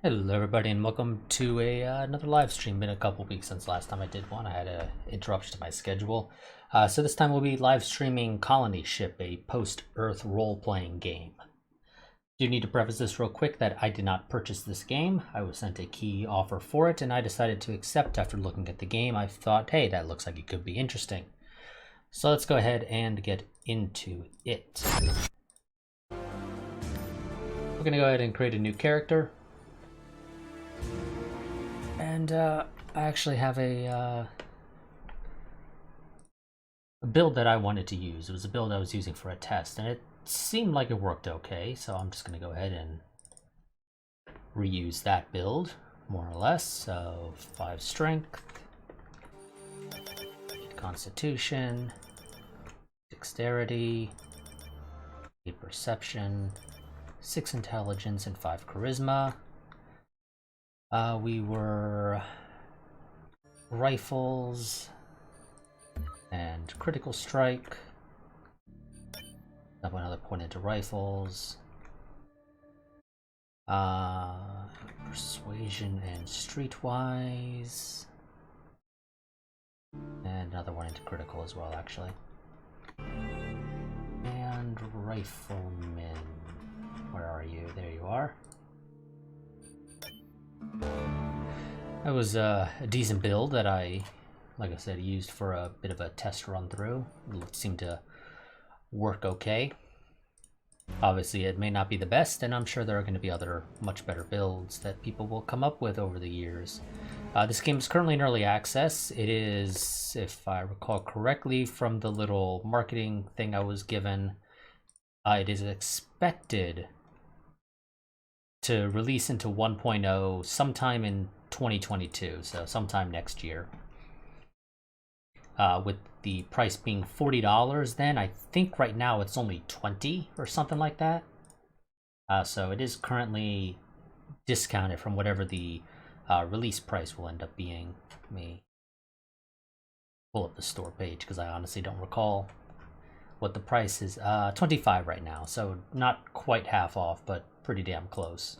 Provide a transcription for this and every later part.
Hello everybody and welcome to another live stream. Been a couple weeks since last time I did one. I had an interruption to my schedule. So this time we'll be live streaming Colony Ship, a post-Earth role-playing game. Do need to preface this real quick that I did not purchase this game. I was sent a key offer for it and I decided to accept after looking at the game. I thought, hey, that looks like it could be interesting. So let's go ahead and get into it. We're gonna go ahead and create a new character. And I actually have a build that I wanted to use. It was a build I was using for a test, and it seemed like it worked okay, so I'm just going to go ahead and reuse that build, more or less. So 5 strength, 8 constitution, dexterity, 8 perception, 6 intelligence, and 5 charisma. We were rifles and critical strike. Have another point into rifles. Persuasion and streetwise. And another one into critical as well, actually. And riflemen. Where are you? There you are. That was a decent build that like I said, used for a bit of a test run through. It seemed to work okay. Obviously, it may not be the best, and I'm sure there are going to be other much better builds that people will come up with over the years. This game is currently in early access. It is, if I recall correctly from the little marketing thing I was given, it is expected to release into 1.0 sometime in 2022, so sometime next year. With the price being $40 then, I think right now it's only $20 or something like that. So it is currently discounted from whatever the release price will end up being. Let me pull up the store page because I honestly don't recall what the price is. $25 right now, so not quite half off, but pretty damn close.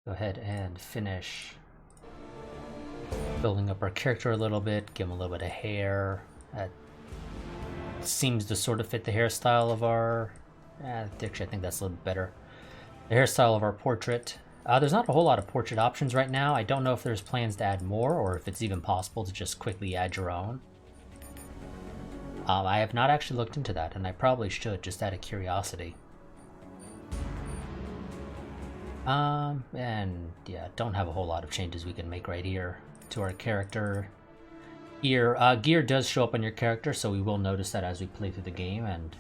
Go ahead and finish building up our character a little bit, give him a little bit of hair. That seems to sort of fit the hairstyle of our... actually, I think that's a little bit better. The hairstyle of our portrait. There's not a whole lot of portrait options right now. I don't know if there's plans to add more, or if it's even possible to just quickly add your own. I have not actually looked into that, and I probably should, just out of curiosity. And yeah, don't have a whole lot of changes we can make right here to our character. Here, gear does show up on your character, so we will notice that as we play through the game and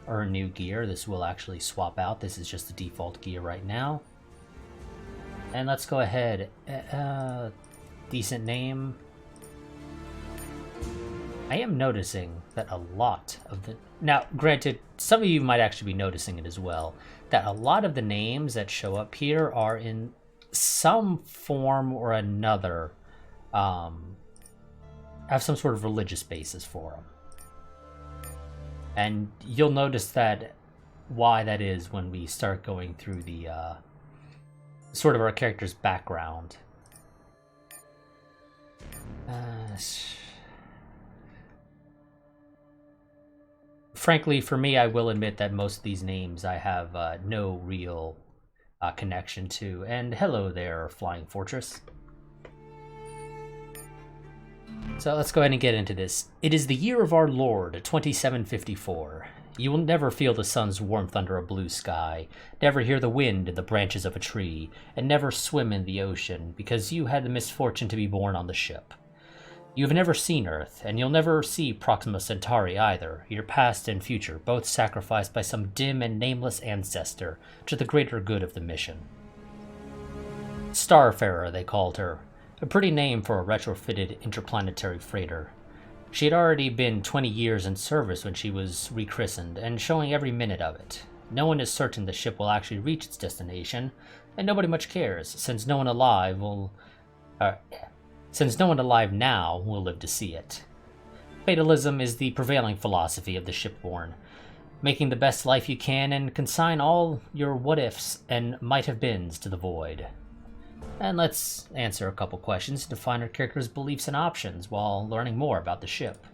earn new gear. This will actually swap out. This is just the default gear right now. And let's go ahead. Decent name. I am noticing that a lot of the... Now, granted, some of you might actually be noticing it as well, that a lot of the names that show up here are in some form or another, have some sort of religious basis for them. And you'll notice that why that is when we start going through the sort of our character's background. Frankly, for me, I will admit that most of these names I have no real connection to. And hello there, Flying Fortress. So let's go ahead and get into this. It is the year of our Lord, 2754. You will never feel the sun's warmth under a blue sky, never hear the wind in the branches of a tree, and never swim in the ocean, because you had the misfortune to be born on the ship. You've never seen Earth, and you'll never see Proxima Centauri either, your past and future, both sacrificed by some dim and nameless ancestor to the greater good of the mission. Starfarer, they called her, a pretty name for a retrofitted interplanetary freighter. She had already been 20 years in service when she was rechristened, and showing every minute of it. No one is certain the ship will actually reach its destination, and nobody much cares, since no one alive now will live to see it. Fatalism is the prevailing philosophy of the shipborne. making the best life you can, and consign all your what-ifs and might-have-beens to the void. And let's answer a couple questions to define our character's beliefs and options while learning more about the ship.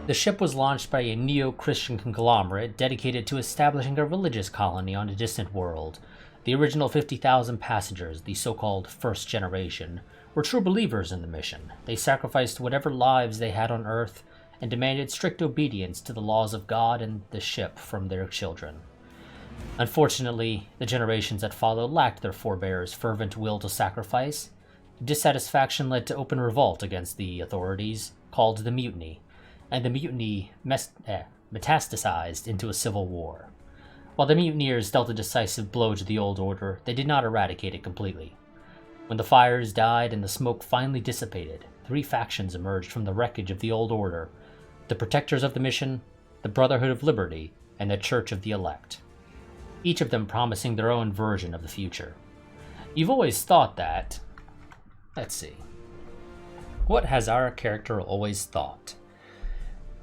The ship was launched by a neo-Christian conglomerate dedicated to establishing a religious colony on a distant world. The original 50,000 passengers, the so-called First Generation, were true believers in the mission. They sacrificed whatever lives they had on Earth and demanded strict obedience to the laws of God and the ship from their children. Unfortunately, the generations that followed lacked their forebears' fervent will to sacrifice. Dissatisfaction led to open revolt against the authorities, called the Mutiny, and the mutiny metastasized into a civil war. While the mutineers dealt a decisive blow to the old order, they did not eradicate it completely. When the fires died and the smoke finally dissipated, 3 factions emerged from the wreckage of the old order: the Protectors of the Mission, the Brotherhood of Liberty, and the Church of the Elect, each of them promising their own version of the future. You've always thought that... Let's see. What has our character always thought?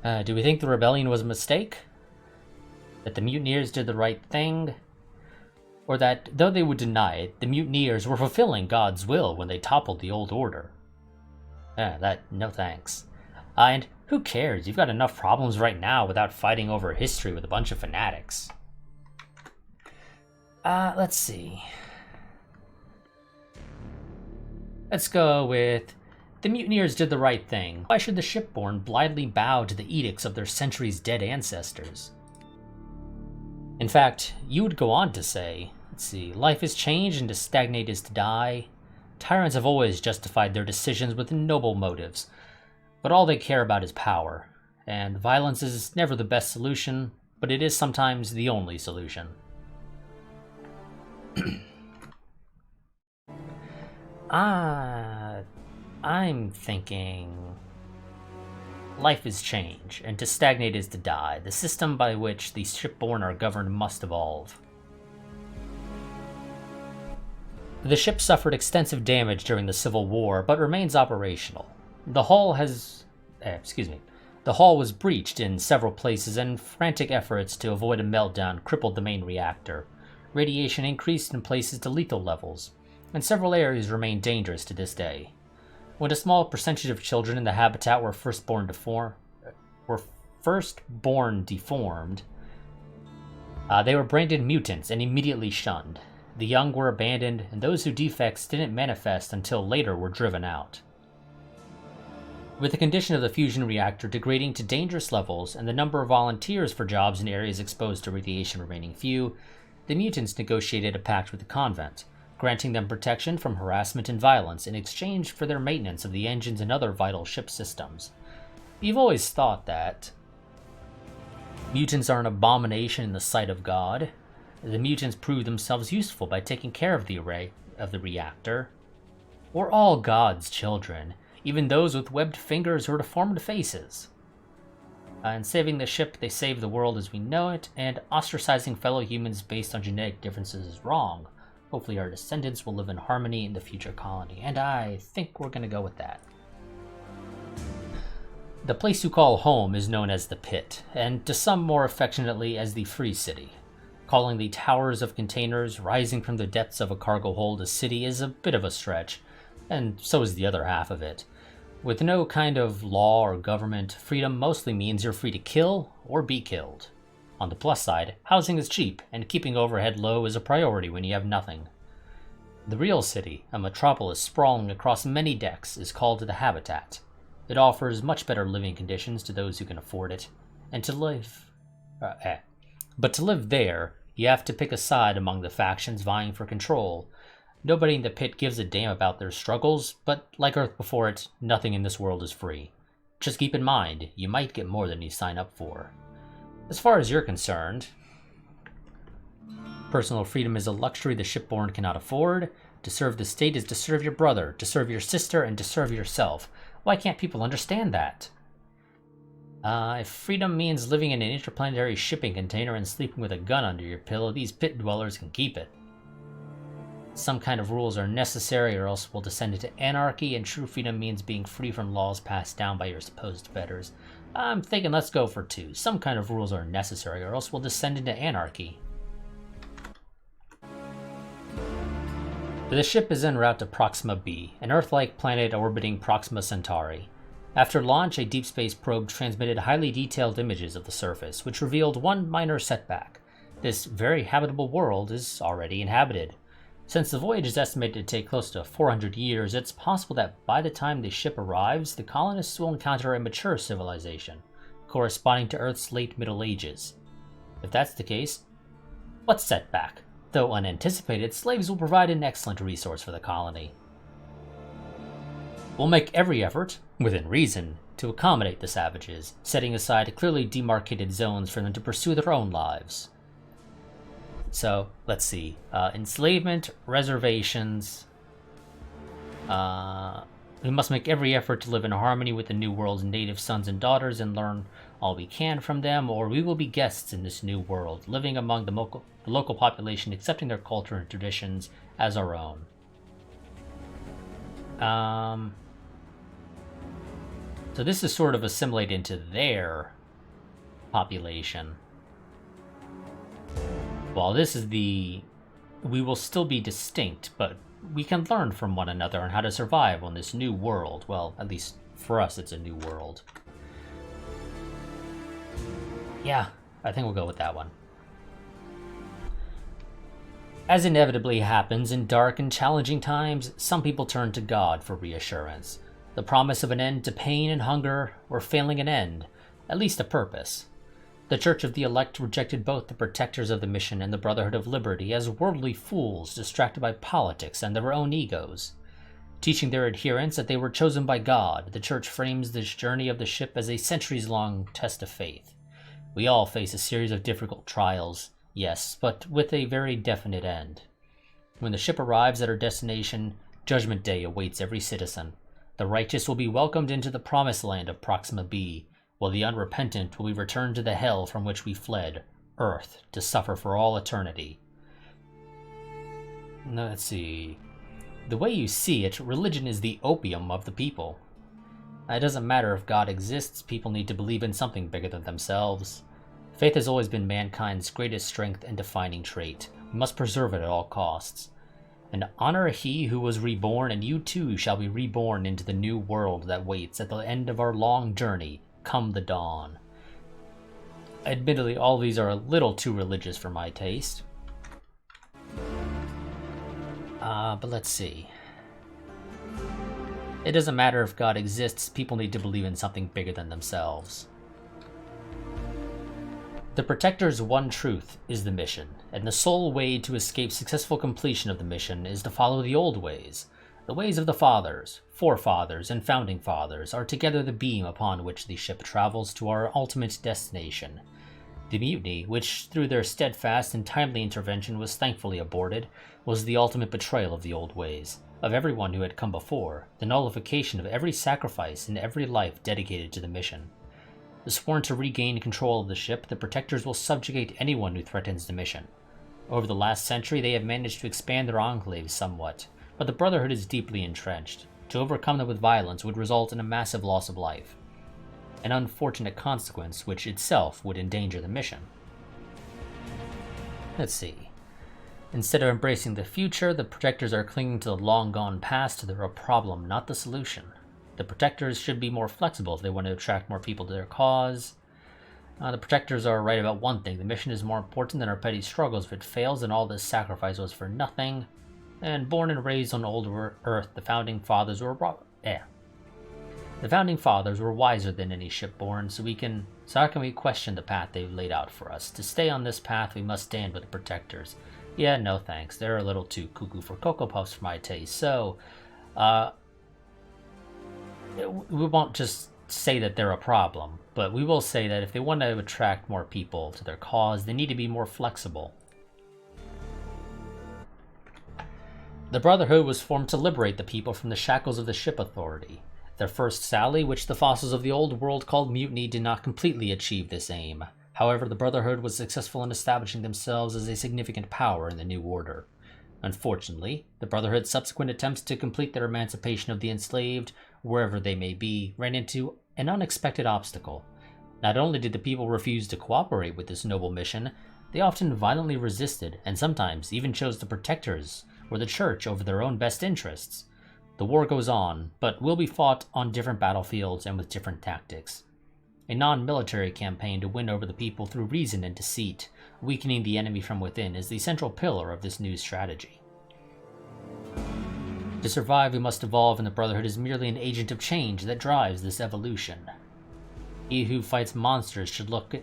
Do we think the rebellion was a mistake? That the mutineers did the right thing? Or that, though they would deny it, the mutineers were fulfilling God's will when they toppled the old order? No thanks. And who cares? You've got enough problems right now without fighting over history with a bunch of fanatics. Let's see. Let's go with... The mutineers did the right thing. Why should the shipborne blindly bow to the edicts of their centuries-dead ancestors? In fact, you would go on to say, let's see, life is changed and to stagnate is to die. Tyrants have always justified their decisions with noble motives, but all they care about is power, and violence is never the best solution, but it is sometimes the only solution. I'm thinking... Life is change, and to stagnate is to die. The system by which the shipborne are governed must evolve. The ship suffered extensive damage during the Civil War, but remains operational. The hull was breached in several places, and frantic efforts to avoid a meltdown crippled the main reactor. Radiation increased in places to lethal levels, and several areas remain dangerous to this day. When a small percentage of children in the habitat were firstborn deformed, they were branded mutants and immediately shunned. The young were abandoned, and those whose defects didn't manifest until later were driven out. With the condition of the fusion reactor degrading to dangerous levels and the number of volunteers for jobs in areas exposed to radiation remaining few, the mutants negotiated a pact with the convent, granting them protection from harassment and violence in exchange for their maintenance of the engines and other vital ship systems. You've always thought that mutants are an abomination in the sight of God. The mutants prove themselves useful by taking care of the reactor. We're all God's children, even those with webbed fingers or deformed faces. In saving the ship, they save the world as we know it, and ostracizing fellow humans based on genetic differences is wrong. Hopefully our descendants will live in harmony in the future colony, and I think we're going to go with that. The place you call home is known as the Pit, and to some more affectionately as the Free City. Calling the towers of containers rising from the depths of a cargo hold a city is a bit of a stretch, and so is the other half of it. With no kind of law or government, freedom mostly means you're free to kill or be killed. On the plus side, housing is cheap, and keeping overhead low is a priority when you have nothing. The real city, a metropolis sprawling across many decks, is called the Habitat. It offers much better living conditions to those who can afford it, and to live... But to live there, you have to pick a side among the factions vying for control. Nobody in the Pit gives a damn about their struggles, but like Earth before it, nothing in this world is free. Just keep in mind, you might get more than you sign up for. As far as you're concerned, personal freedom is a luxury the shipborne cannot afford. To serve the state is to serve your brother, to serve your sister, and to serve yourself. Why can't people understand that? If freedom means living in an interplanetary shipping container and sleeping with a gun under your pillow, these Pit dwellers can keep it. Some kind of rules are necessary, or else we'll descend into anarchy, and true freedom means being free from laws passed down by your supposed betters. I'm thinking let's go for 2. Some kind of rules are necessary, or else we'll descend into anarchy. The ship is en route to Proxima b, an Earth-like planet orbiting Proxima Centauri. After launch, a deep space probe transmitted highly detailed images of the surface, which revealed one minor setback. This very habitable world is already inhabited. Since the voyage is estimated to take close to 400 years, it's possible that by the time the ship arrives, the colonists will encounter a mature civilization, corresponding to Earth's late Middle Ages. If that's the case, what setback? Though unanticipated, slaves will provide an excellent resource for the colony. We'll make every effort, within reason, to accommodate the savages, setting aside clearly demarcated zones for them to pursue their own lives. So, let's see. Enslavement, reservations. We must make every effort to live in harmony with the New World's native sons and daughters and learn all we can from them, or we will be guests in this new world, living among the local population, accepting their culture and traditions as our own. So this is sort of assimilated into their population. While this is we will still be distinct, but we can learn from one another on how to survive on this new world. Well, at least for us, it's a new world. Yeah, I think we'll go with that one. As inevitably happens in dark and challenging times, some people turn to God for reassurance. The promise of an end to pain and hunger, or failing an end, at least a purpose. The Church of the Elect rejected both the protectors of the mission and the Brotherhood of Liberty as worldly fools distracted by politics and their own egos. Teaching their adherents that they were chosen by God, the Church frames this journey of the ship as a centuries-long test of faith. We all face a series of difficult trials, yes, but with a very definite end. When the ship arrives at her destination, Judgment Day awaits every citizen. The righteous will be welcomed into the promised land of Proxima b, while the unrepentant will be returned to the hell from which we fled, Earth, to suffer for all eternity. Now, let's see. The way you see it, religion is the opium of the people. It doesn't matter if God exists, people need to believe in something bigger than themselves. Faith has always been mankind's greatest strength and defining trait. We must preserve it at all costs. And honor he who was reborn, and you too shall be reborn into the new world that waits at the end of our long journey, come the dawn. Admittedly, all these are a little too religious for my taste. But let's see. It doesn't matter if God exists, people need to believe in something bigger than themselves. The Protector's one truth is the mission, and the sole way to escape successful completion of the mission is to follow the old ways. The ways of the fathers, forefathers, and founding fathers are together the beam upon which the ship travels to our ultimate destination. The mutiny, which through their steadfast and timely intervention was thankfully aborted, was the ultimate betrayal of the old ways, of everyone who had come before, the nullification of every sacrifice and every life dedicated to the mission. Sworn to regain control of the ship, the Protectors will subjugate anyone who threatens the mission. Over the last century, they have managed to expand their enclaves somewhat, but the Brotherhood is deeply entrenched. To overcome them with violence would result in a massive loss of life, an unfortunate consequence which itself would endanger the mission. Let's see. Instead of embracing the future, the Protectors are clinging to the long-gone past. They're a problem, not the solution. The Protectors should be more flexible if they want to attract more people to their cause. The Protectors are right about one thing. The mission is more important than our petty struggles. If it fails, then all this sacrifice was for nothing. And born and raised on old Earth, the Founding Fathers were The Founding Fathers were wiser than any shipborn, so how can we question the path they've laid out for us? To stay on this path, we must stand with the Protectors. Yeah, no thanks. They're a little too cuckoo for Cocoa Puffs for my taste. So, we won't just say that they're a problem, but we will say that if they want to attract more people to their cause, they need to be more flexible. The Brotherhood was formed to liberate the people from the shackles of the ship authority. Their first sally, which the fossils of the old world called mutiny, did not completely achieve this aim. However, the Brotherhood was successful in establishing themselves as a significant power in the new order. Unfortunately, the Brotherhood's subsequent attempts to complete their emancipation of the enslaved, wherever they may be, ran into an unexpected obstacle. Not only did the people refuse to cooperate with this noble mission, they often violently resisted and sometimes even chose the protectors or the church over their own best interests. The war goes on, but will be fought on different battlefields and with different tactics. A non-military campaign to win over the people through reason and deceit, weakening the enemy from within, is the central pillar of this new strategy. To survive, we must evolve, and the Brotherhood is merely an agent of change that drives this evolution. He who fights monsters should look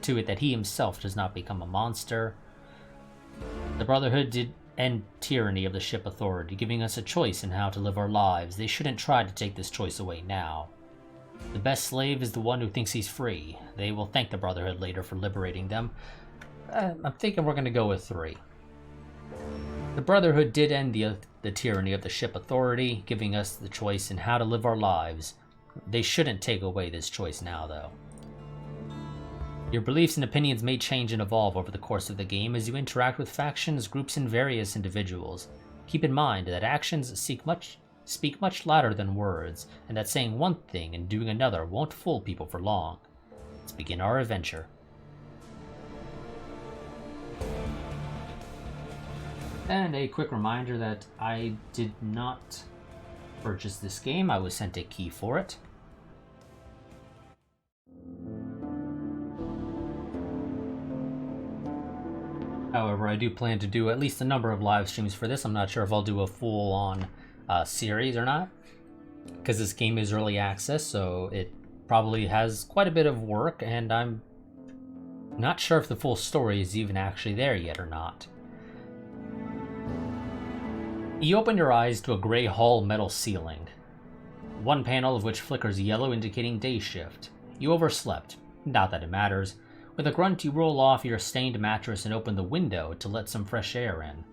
to it that he himself does not become a monster. The Brotherhood did end tyranny of the ship authority, giving us a choice in how to live our lives. They shouldn't try to take this choice away now. The best slave is the one who thinks he's free. They will thank the Brotherhood later for liberating them. I'm thinking we're going to go with 3. The Brotherhood did end the tyranny of the ship authority, giving us the choice in how to live our lives. They shouldn't take away this choice now, though. Your beliefs and opinions may change and evolve over the course of the game as you interact with factions, groups, and various individuals. Keep in mind that actions speak much louder than words, and that saying one thing and doing another won't fool people for long. Let's begin our adventure. And a quick reminder that I did not purchase this game. I was sent a key for it. However, I do plan to do at least a number of live streams for this. I'm not sure if I'll do a full-on series or not, because this game is early access, so it probably has quite a bit of work, and I'm not sure if the full story is even actually there yet or not. You open your eyes to a gray hall metal ceiling, one panel of which flickers yellow, indicating day shift. You overslept. Not that it matters. With a grunt, you roll off your stained mattress and open the window to let some fresh air in.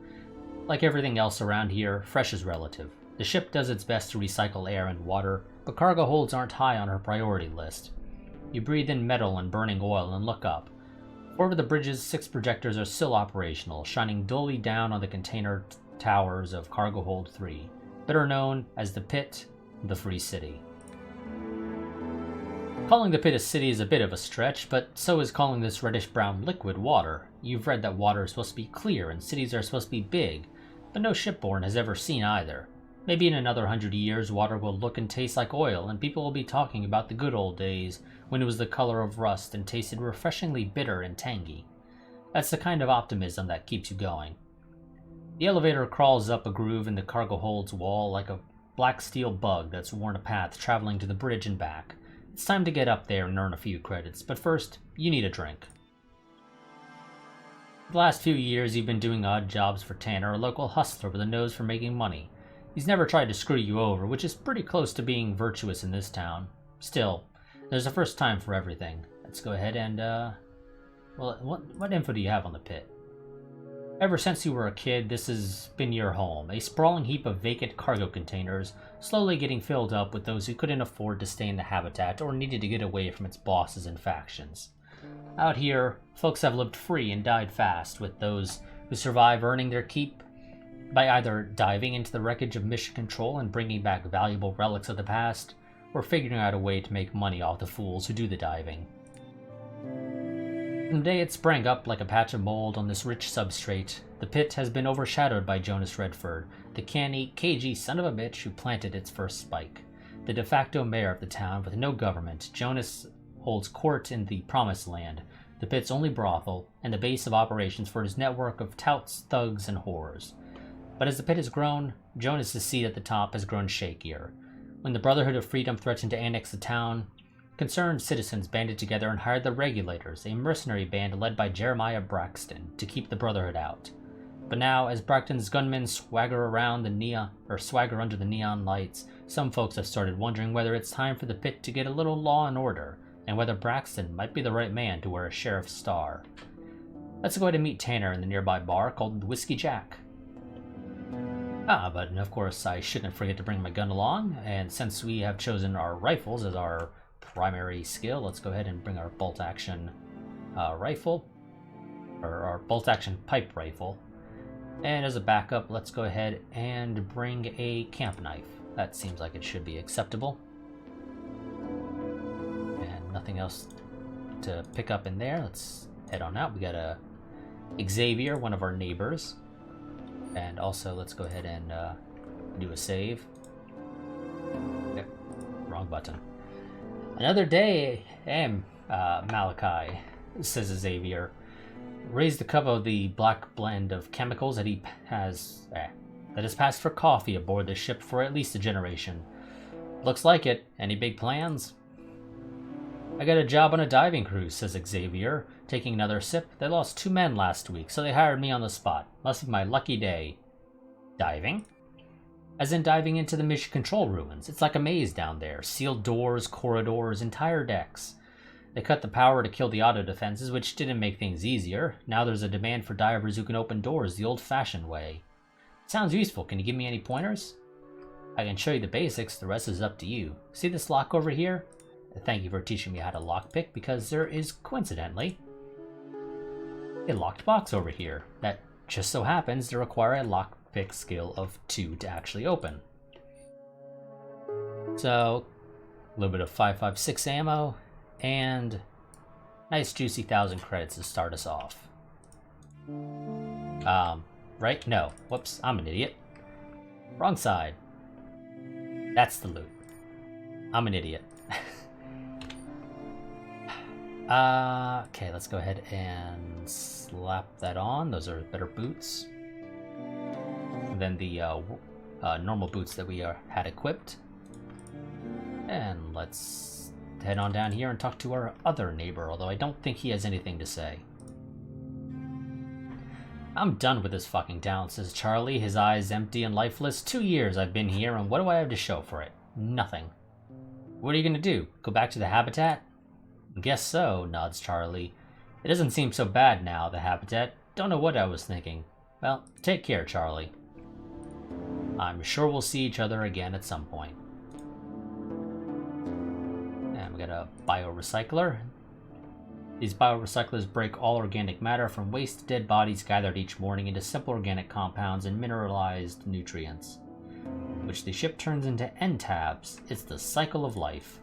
Like everything else around here, fresh is relative. The ship does its best to recycle air and water, but cargo holds aren't high on her priority list. You breathe in metal and burning oil and look up. Over the bridges, 6 projectors are still operational, shining dully down on the container towers of Cargo Hold 3, better known as the Pit, the Free City. Calling the Pit a city is a bit of a stretch, but so is calling this reddish-brown liquid water. You've read that water is supposed to be clear and cities are supposed to be big, but no shipborne has ever seen either. Maybe in another 100 years, water will look and taste like oil, and people will be talking about the good old days when it was the color of rust and tasted refreshingly bitter and tangy. That's the kind of optimism that keeps you going. The elevator crawls up a groove in the cargo hold's wall like a black steel bug that's worn a path traveling to the bridge and back. It's time to get up there and earn a few credits, but first, you need a drink. The last few years you've been doing odd jobs for Tanner, a local hustler with a nose for making money. He's never tried to screw you over, which is pretty close to being virtuous in this town. Still, there's a first time for everything. Let's go ahead and, well, what info do you have on the Pit? Ever since you were a kid, this has been your home, a sprawling heap of vacant cargo containers, slowly getting filled up with those who couldn't afford to stay in the habitat or needed to get away from its bosses and factions. Out here, folks have lived free and died fast, with those who survive earning their keep by either diving into the wreckage of Mission Control and bringing back valuable relics of the past, or figuring out a way to make money off the fools who do the diving. From the day it sprang up like a patch of mold on this rich substrate, the Pit has been overshadowed by Jonas Redford, the canny, cagey son of a bitch who planted its first spike. The de facto mayor of the town with no government, Jonas holds court in the Promised Land, the Pit's only brothel, and the base of operations for his network of touts, thugs, and whores. But as the Pit has grown, Jonas's seat at the top has grown shakier. When the Brotherhood of Freedom threatened to annex the town, concerned citizens banded together and hired the Regulators, a mercenary band led by Jeremiah Braxton, to keep the Brotherhood out. But now, as Braxton's gunmen swagger under the neon lights, some folks have started wondering whether it's time for the Pit to get a little law and order, and whether Braxton might be the right man to wear a sheriff's star. Let's go ahead and meet Tanner in the nearby bar called Whiskey Jack. But of course I shouldn't forget to bring my gun along, and since we have chosen our rifles as our primary skill, let's go ahead and bring our bolt-action rifle, or our bolt-action pipe rifle. And as a backup, let's go ahead and bring a camp knife. That seems like it should be acceptable. And nothing else to pick up in there. Let's head on out. We got a Xavier, one of our neighbors. And also, let's go ahead and do a save. Yep, wrong button. Another day, Malachi, says Xavier. Raise the cover of the black blend of chemicals that has passed for coffee aboard the ship for at least a generation. Looks like it. Any big plans? I got a job on a diving cruise, says Xavier, taking another sip. They lost 2 men last week, so they hired me on the spot. Must be my lucky day. Diving? As in diving into the mission control ruins. It's like a maze down there. Sealed doors, corridors, entire decks. They cut the power to kill the auto defenses, which didn't make things easier. Now there's a demand for divers who can open doors the old-fashioned way. Sounds useful. Can you give me any pointers? I can show you the basics. The rest is up to you. See this lock over here? Thank you for teaching me how to lockpick, because there is, coincidentally, a locked box over here that just so happens to require a lockpick skill of 2 to actually open. So, a little bit of 5.56 ammo, and nice juicy 1,000 credits to start us off. Right? No. Whoops, I'm an idiot. Wrong side. That's the loot. I'm an idiot. Okay, let's go ahead and slap that on. Those are better boots than the normal boots that we had equipped. And let's head on down here and talk to our other neighbor, although I don't think he has anything to say. I'm done with this fucking town, says Charlie, his eyes empty and lifeless. 2 years I've been here, and what do I have to show for it? Nothing. What are you gonna do? Go back to the habitat? Guess so, nods Charlie. It doesn't seem so bad now, the habitat. Don't know what I was thinking. Well, take care, Charlie. I'm sure we'll see each other again at some point. And we got a biorecycler. These biorecyclers break all organic matter from waste dead bodies gathered each morning into simple organic compounds and mineralized nutrients, which the ship turns into end tabs. It's the cycle of life.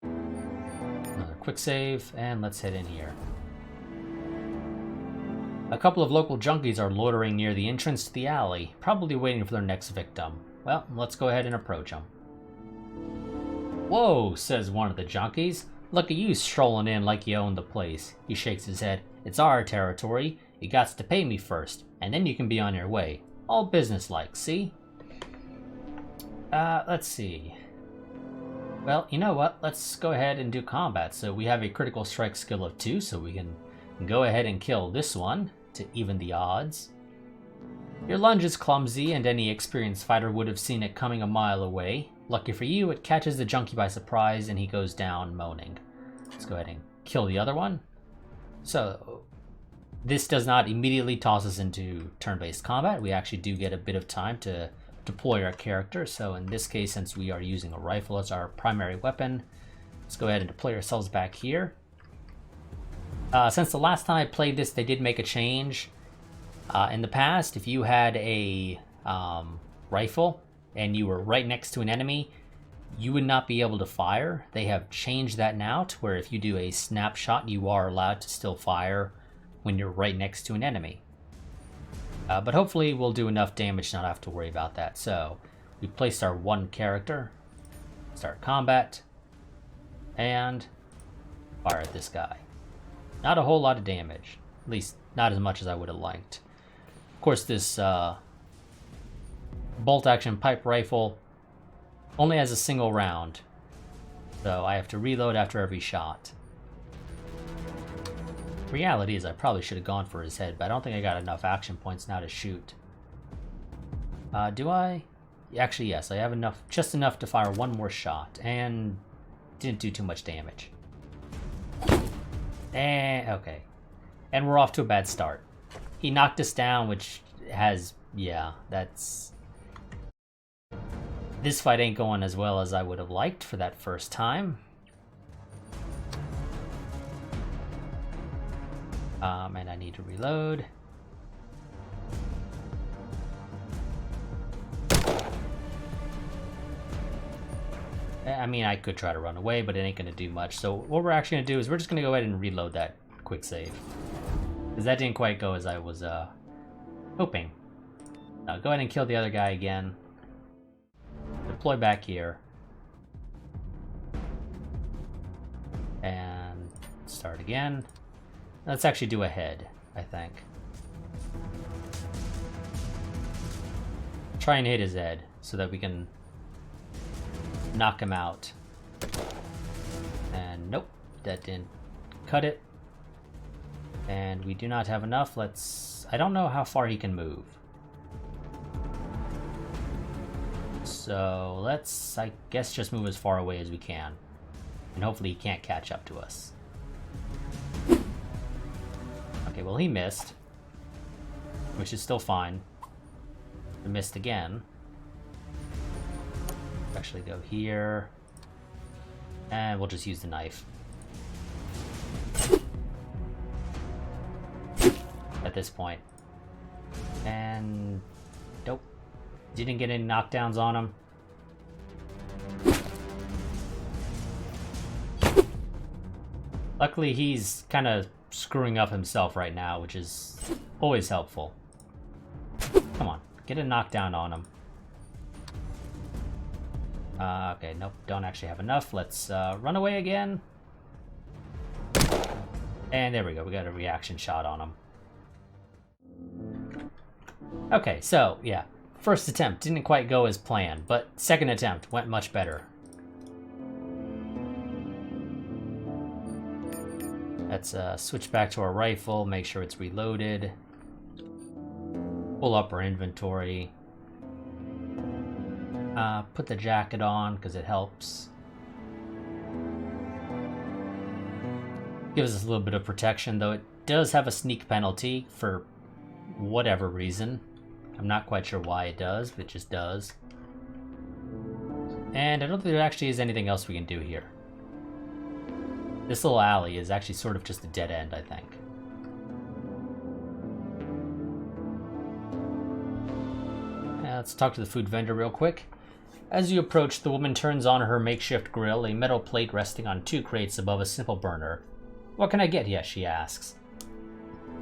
Another quick save, and let's head in here. A couple of local junkies are loitering near the entrance to the alley, probably waiting for their next victim. Well, let's go ahead and approach them. Whoa, says one of the junkies. Look at you strolling in like you own the place. He shakes his head. It's our territory. You gots to pay me first, and then you can be on your way. All business-like, see? Let's see. Well, you know what? Let's go ahead and do combat. So we have a critical strike skill of 2, so we can go ahead and kill this one to even the odds. Your lunge is clumsy, and any experienced fighter would have seen it coming a mile away. Lucky for you, it catches the junkie by surprise, and he goes down moaning. Let's go ahead and kill the other one. So, this does not immediately toss us into turn-based combat. We actually do get a bit of time to deploy our character. So in this case, since we are using a rifle as our primary weapon, let's go ahead and deploy ourselves back here. Since the last time I played this, they did make a change. In the past, if you had a rifle and you were right next to an enemy, you would not be able to fire. They have changed that now to where if you do a snapshot, you are allowed to still fire when you're right next to an enemy. But hopefully we'll do enough damage not have to worry about that. So we placed our one character, start combat, and fire at this guy. Not a whole lot of damage, at least not as much as I would have liked. Of course, this bolt-action pipe rifle only has a single round, so I have to reload after every shot. Reality is I probably should have gone for his head, but I don't think I got enough action points now to shoot. Do I? Actually, yes, I have enough, just enough to fire one more shot, and didn't do too much damage. Okay. And we're off to a bad start. He knocked us down, which has, yeah, that's... This fight ain't going as well as I would have liked for that first time. And I need to reload. I mean, I could try to run away, but it ain't gonna do much. So what we're actually gonna do is we're just gonna go ahead and reload that quick save. Because that didn't quite go as I was hoping. Now go ahead and kill the other guy again. Deploy back here. And start again. Let's actually do a head, I think. Try and hit his head so that we can knock him out. And nope, that didn't cut it. And we do not have enough. I don't know how far he can move. So let's, I guess, just move as far away as we can. And hopefully he can't catch up to us. Okay, well he missed. Which is still fine. He missed again. Actually go here. And we'll just use the knife. At this point. And nope. Didn't get any knockdowns on him. Luckily he's kind of screwing up himself right now, which is always helpful. Come on, get a knockdown on him. Okay, nope, don't actually have enough. Let's run away again. And there we go, we got a reaction shot on him. Okay, so, yeah. First attempt didn't quite go as planned, but second attempt went much better. Let's switch back to our rifle, make sure it's reloaded. Pull up our inventory. Put the jacket on, because it helps. Gives us a little bit of protection, though it does have a sneak penalty for whatever reason. I'm not quite sure why it does, but it just does. And I don't think there actually is anything else we can do here. This little alley is actually sort of just a dead end, I think. Let's talk to the food vendor real quick. As you approach, the woman turns on her makeshift grill, a metal plate resting on 2 crates above a simple burner. "What can I get you?" she asks.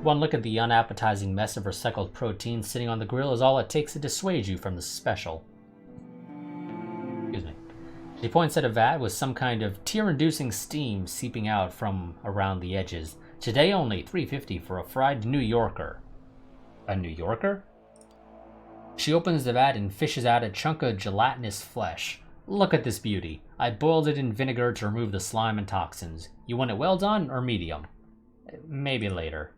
One look at the unappetizing mess of recycled protein sitting on the grill is all it takes to dissuade you from the special. Excuse me. She points at a vat with some kind of tear-inducing steam seeping out from around the edges. "Today only, $3.50 for a fried New Yorker." A New Yorker? She opens the vat and fishes out a chunk of gelatinous flesh. "Look at this beauty. I boiled it in vinegar to remove the slime and toxins. You want it well done or medium?" "Maybe later."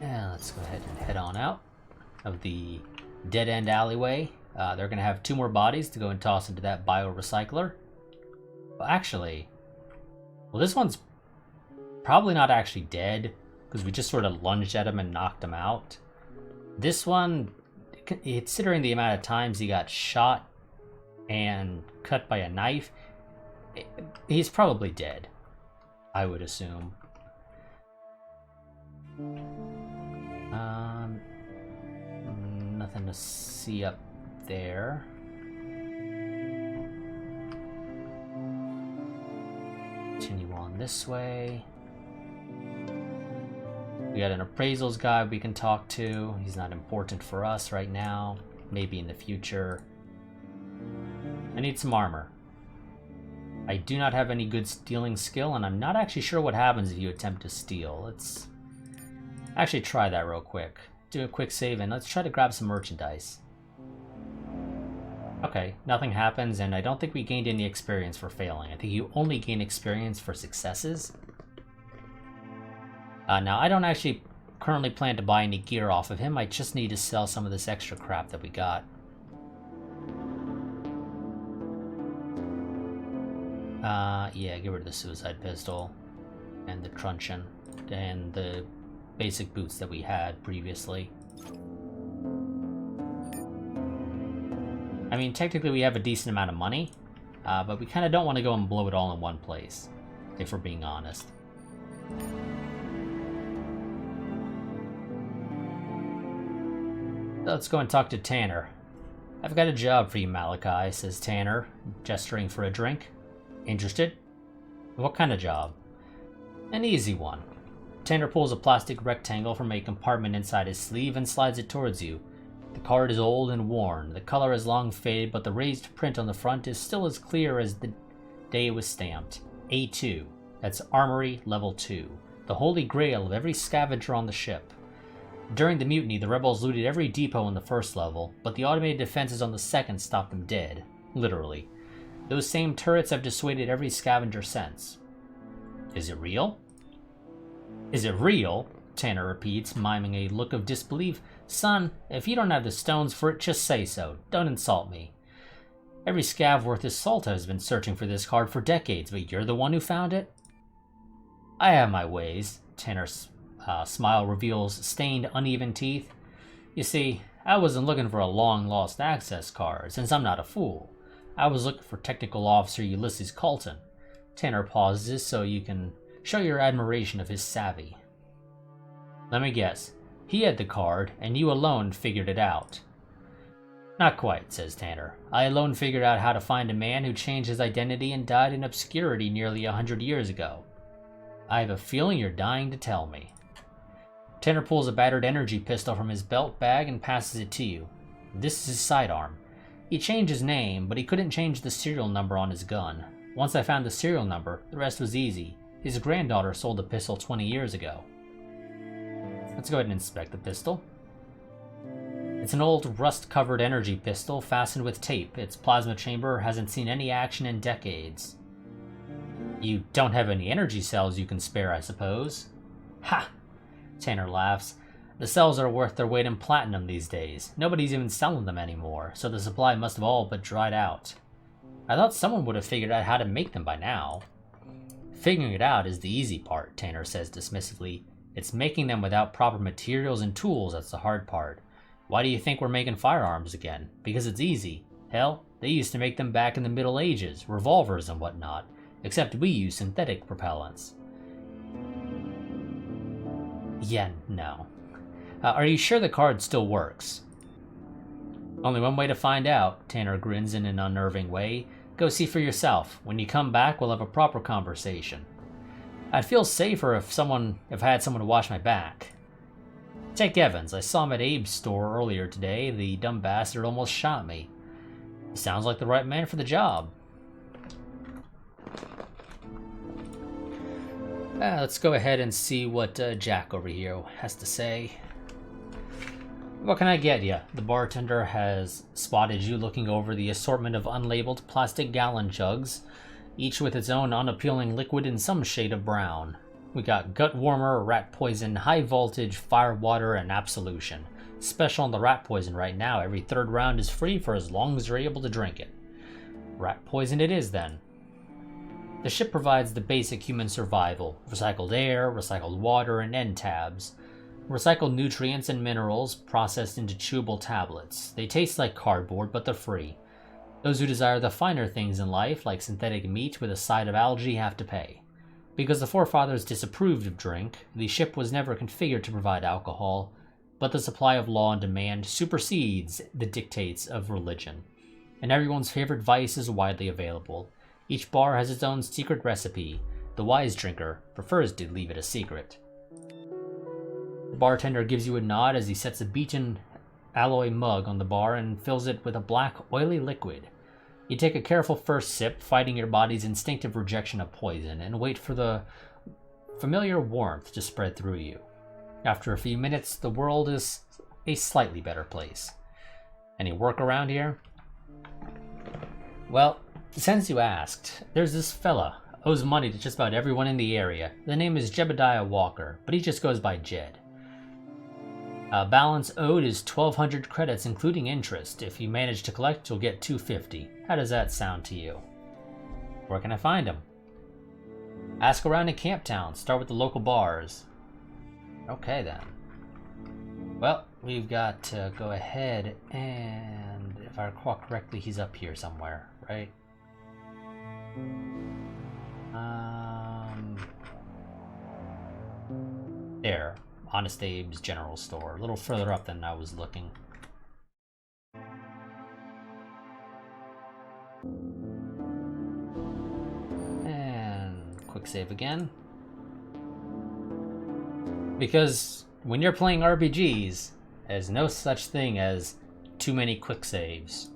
And let's go ahead and head on out of the dead-end alleyway. They're going to have 2 more bodies to go and toss into that biorecycler. Well, actually, this one's probably not actually dead, because we just sort of lunged at him and knocked him out. This one, considering the amount of times he got shot and cut by a knife, he's probably dead, I would assume. Nothing to see up there. Continue on this way. We got an appraisals guy we can talk to. He's not important for us right now. Maybe in the future. I need some armor. I do not have any good stealing skill, and I'm not actually sure what happens if you attempt to steal. Let's actually try that real quick. Do a quick save, and let's try to grab some merchandise. Okay, nothing happens, and I don't think we gained any experience for failing. I think you only gain experience for successes. Now, I don't actually currently plan to buy any gear off of him. I just need to sell some of this extra crap that we got. Yeah, get rid of the suicide pistol and the truncheon and the basic boots that we had previously. I mean, technically we have a decent amount of money, but we kind of don't want to go and blow it all in one place, if we're being honest. Let's go and talk to Tanner. I've got a job for you, Malachi, says Tanner, gesturing for a drink. Interested? What kind of job? An easy one. Tanner pulls a plastic rectangle from a compartment inside his sleeve and slides it towards you. The card is old and worn. The color is long faded, but the raised print on the front is still as clear as the day it was stamped. A2. That's Armory Level 2. The holy grail of every scavenger on the ship. During the mutiny, the rebels looted every depot on the first level, but the automated defenses on the second stopped them dead. Literally. Those same turrets have dissuaded every scavenger since. Is it real? Is it real? Tanner repeats, miming a look of disbelief. Son, if you don't have the stones for it, just say so. Don't insult me. Every scav worth his salt has been searching for this card for decades, but you're the one who found it? I have my ways. Tanner's smile reveals stained, uneven teeth. You see, I wasn't looking for a long-lost access card, since I'm not a fool. I was looking for Technical Officer Ulysses Colton. Tanner pauses so you can show your admiration of his savvy. Let me guess. He had the card, and you alone figured it out. Not quite, says Tanner. I alone figured out how to find a man who changed his identity and died in obscurity nearly 100 years ago. I have a feeling you're dying to tell me. Tanner pulls a battered energy pistol from his belt bag and passes it to you. This is his sidearm. He changed his name, but he couldn't change the serial number on his gun. Once I found the serial number, the rest was easy. His granddaughter sold the pistol 20 years ago. Let's go ahead and inspect the pistol. It's an old rust-covered energy pistol fastened with tape. Its plasma chamber hasn't seen any action in decades. You don't have any energy cells you can spare, I suppose? Ha! Tanner laughs. The cells are worth their weight in platinum these days. Nobody's even selling them anymore, so the supply must have all but dried out. I thought someone would have figured out how to make them by now. Figuring it out is the easy part, Tanner says dismissively. It's making them without proper materials and tools that's the hard part. Why do you think we're making firearms again? Because it's easy. Hell, they used to make them back in the Middle Ages, revolvers and whatnot, except we use synthetic propellants. Yeah, no. Are you sure the card still works? Only one way to find out, Tanner grins in an unnerving way. Go see for yourself. When you come back, we'll have a proper conversation. I'd feel safer if I had someone to watch my back. Take Evans. I saw him at Abe's store earlier today. The dumb bastard almost shot me. Sounds like the right man for the job. Let's go ahead and see what Jack over here has to say. What can I get you? The bartender has spotted you looking over the assortment of unlabeled plastic gallon jugs, each with its own unappealing liquid in some shade of brown. We got gut warmer, rat poison, high voltage, fire water, and absolution. Special on the rat poison right now. Every third round is free for as long as you're able to drink it. Rat poison it is then. The ship provides the basic human survival: recycled air, recycled water, and end tabs. Recycled nutrients and minerals processed into chewable tablets. They taste like cardboard, but they're free. Those who desire the finer things in life, like synthetic meat with a side of algae, have to pay. Because the forefathers disapproved of drink, the ship was never configured to provide alcohol, but the supply of law and demand supersedes the dictates of religion, and everyone's favorite vice is widely available. Each bar has its own secret recipe. The wise drinker prefers to leave it a secret. The bartender gives you a nod as he sets a beaten alloy mug on the bar and fills it with a black, oily liquid. You take a careful first sip, fighting your body's instinctive rejection of poison, and wait for the familiar warmth to spread through you. After a few minutes, the world is a slightly better place. Any work around here? Well, since you asked, there's this fella, owes money to just about everyone in the area. The name is Jebediah Walker, but he just goes by Jed. Balance owed is 1,200 credits, including interest. If you manage to collect, you'll get 250. How does that sound to you? Where can I find him? Ask around in Camp Town. Start with the local bars. Okay, then. Well, we've got to go ahead and, if I recall correctly, he's up here somewhere, right? There. Honest Abe's General Store. A little further up than I was looking. And quick save again. Because when you're playing RPGs, there's no such thing as too many quick saves.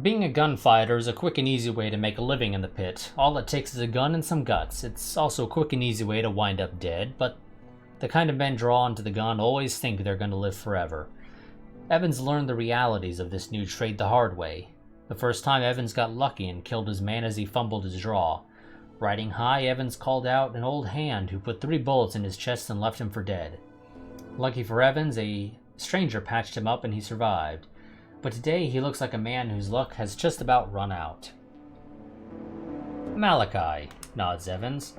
Being a gunfighter is a quick and easy way to make a living in the pit. All it takes is a gun and some guts. It's also a quick and easy way to wind up dead, but the kind of men drawn to the gun always think they're going to live forever. Evans learned the realities of this new trade the hard way. The first time, Evans got lucky and killed his man as he fumbled his draw. Riding high, Evans called out an old hand who put 3 bullets in his chest and left him for dead. Lucky for Evans, a stranger patched him up and he survived. But today he looks like a man whose luck has just about run out. Malachi, nods Evans.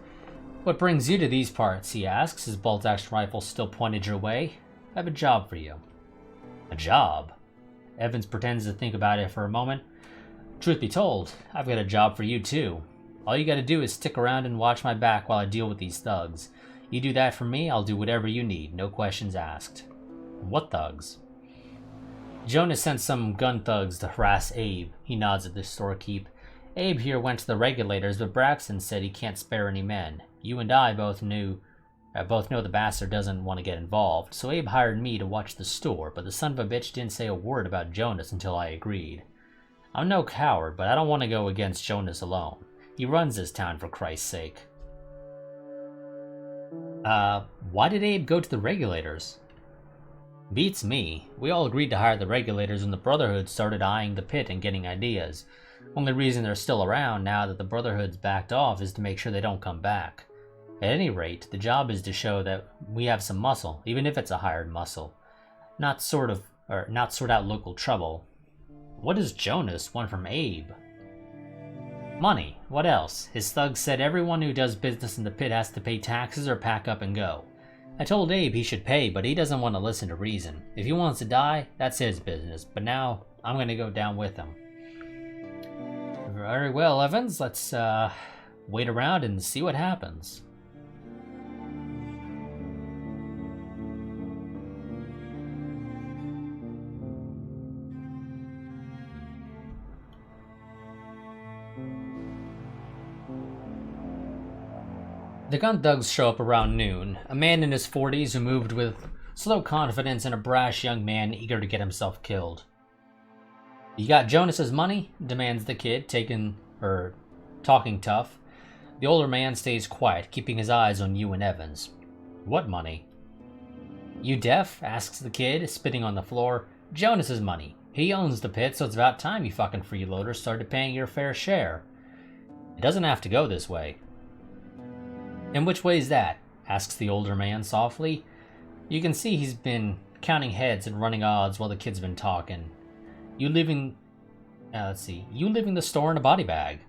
What brings you to these parts, he asks, his bolt-action rifle still pointed your way. I have a job for you. A job? Evans pretends to think about it for a moment. Truth be told, I've got a job for you too. All you gotta do is stick around and watch my back while I deal with these thugs. You do that for me, I'll do whatever you need, no questions asked. What thugs? Jonas sent some gun thugs to harass Abe. He nods at the storekeep. Abe here went to the regulators, but Braxton said he can't spare any men. You and I both know the bastard doesn't want to get involved, so Abe hired me to watch the store, but the son of a bitch didn't say a word about Jonas until I agreed. I'm no coward, but I don't want to go against Jonas alone. He runs this town, for Christ's sake. Why did Abe go to the regulators? Beats me. We all agreed to hire the regulators when the Brotherhood started eyeing the pit and getting ideas. Only reason they're still around now that the Brotherhood's backed off is to make sure they don't come back. At any rate, the job is to show that we have some muscle, even if it's a hired muscle. Not sort out local trouble. What does Jonas want from Abe? Money. What else? His thugs said everyone who does business in the pit has to pay taxes or pack up and go. I told Abe he should pay, but he doesn't want to listen to reason. If he wants to die, that's his business, but now I'm going to go down with him. Very well, Evans. Let's wait around and see what happens. The gun thugs show up around noon. A man in his 40s who moved with slow confidence and a brash young man eager to get himself killed. You got Jonas's money? Demands the kid, talking tough. The older man stays quiet, keeping his eyes on you and Evans. What money? You deaf? Asks the kid, spitting on the floor. Jonas's money. He owns the pit, so it's about time you fucking freeloaders started paying your fair share. It doesn't have to go this way. And which way's that? Asks the older man softly. You can see he's been counting heads and running odds while the kid's been talking. You leaving the store in a body bag.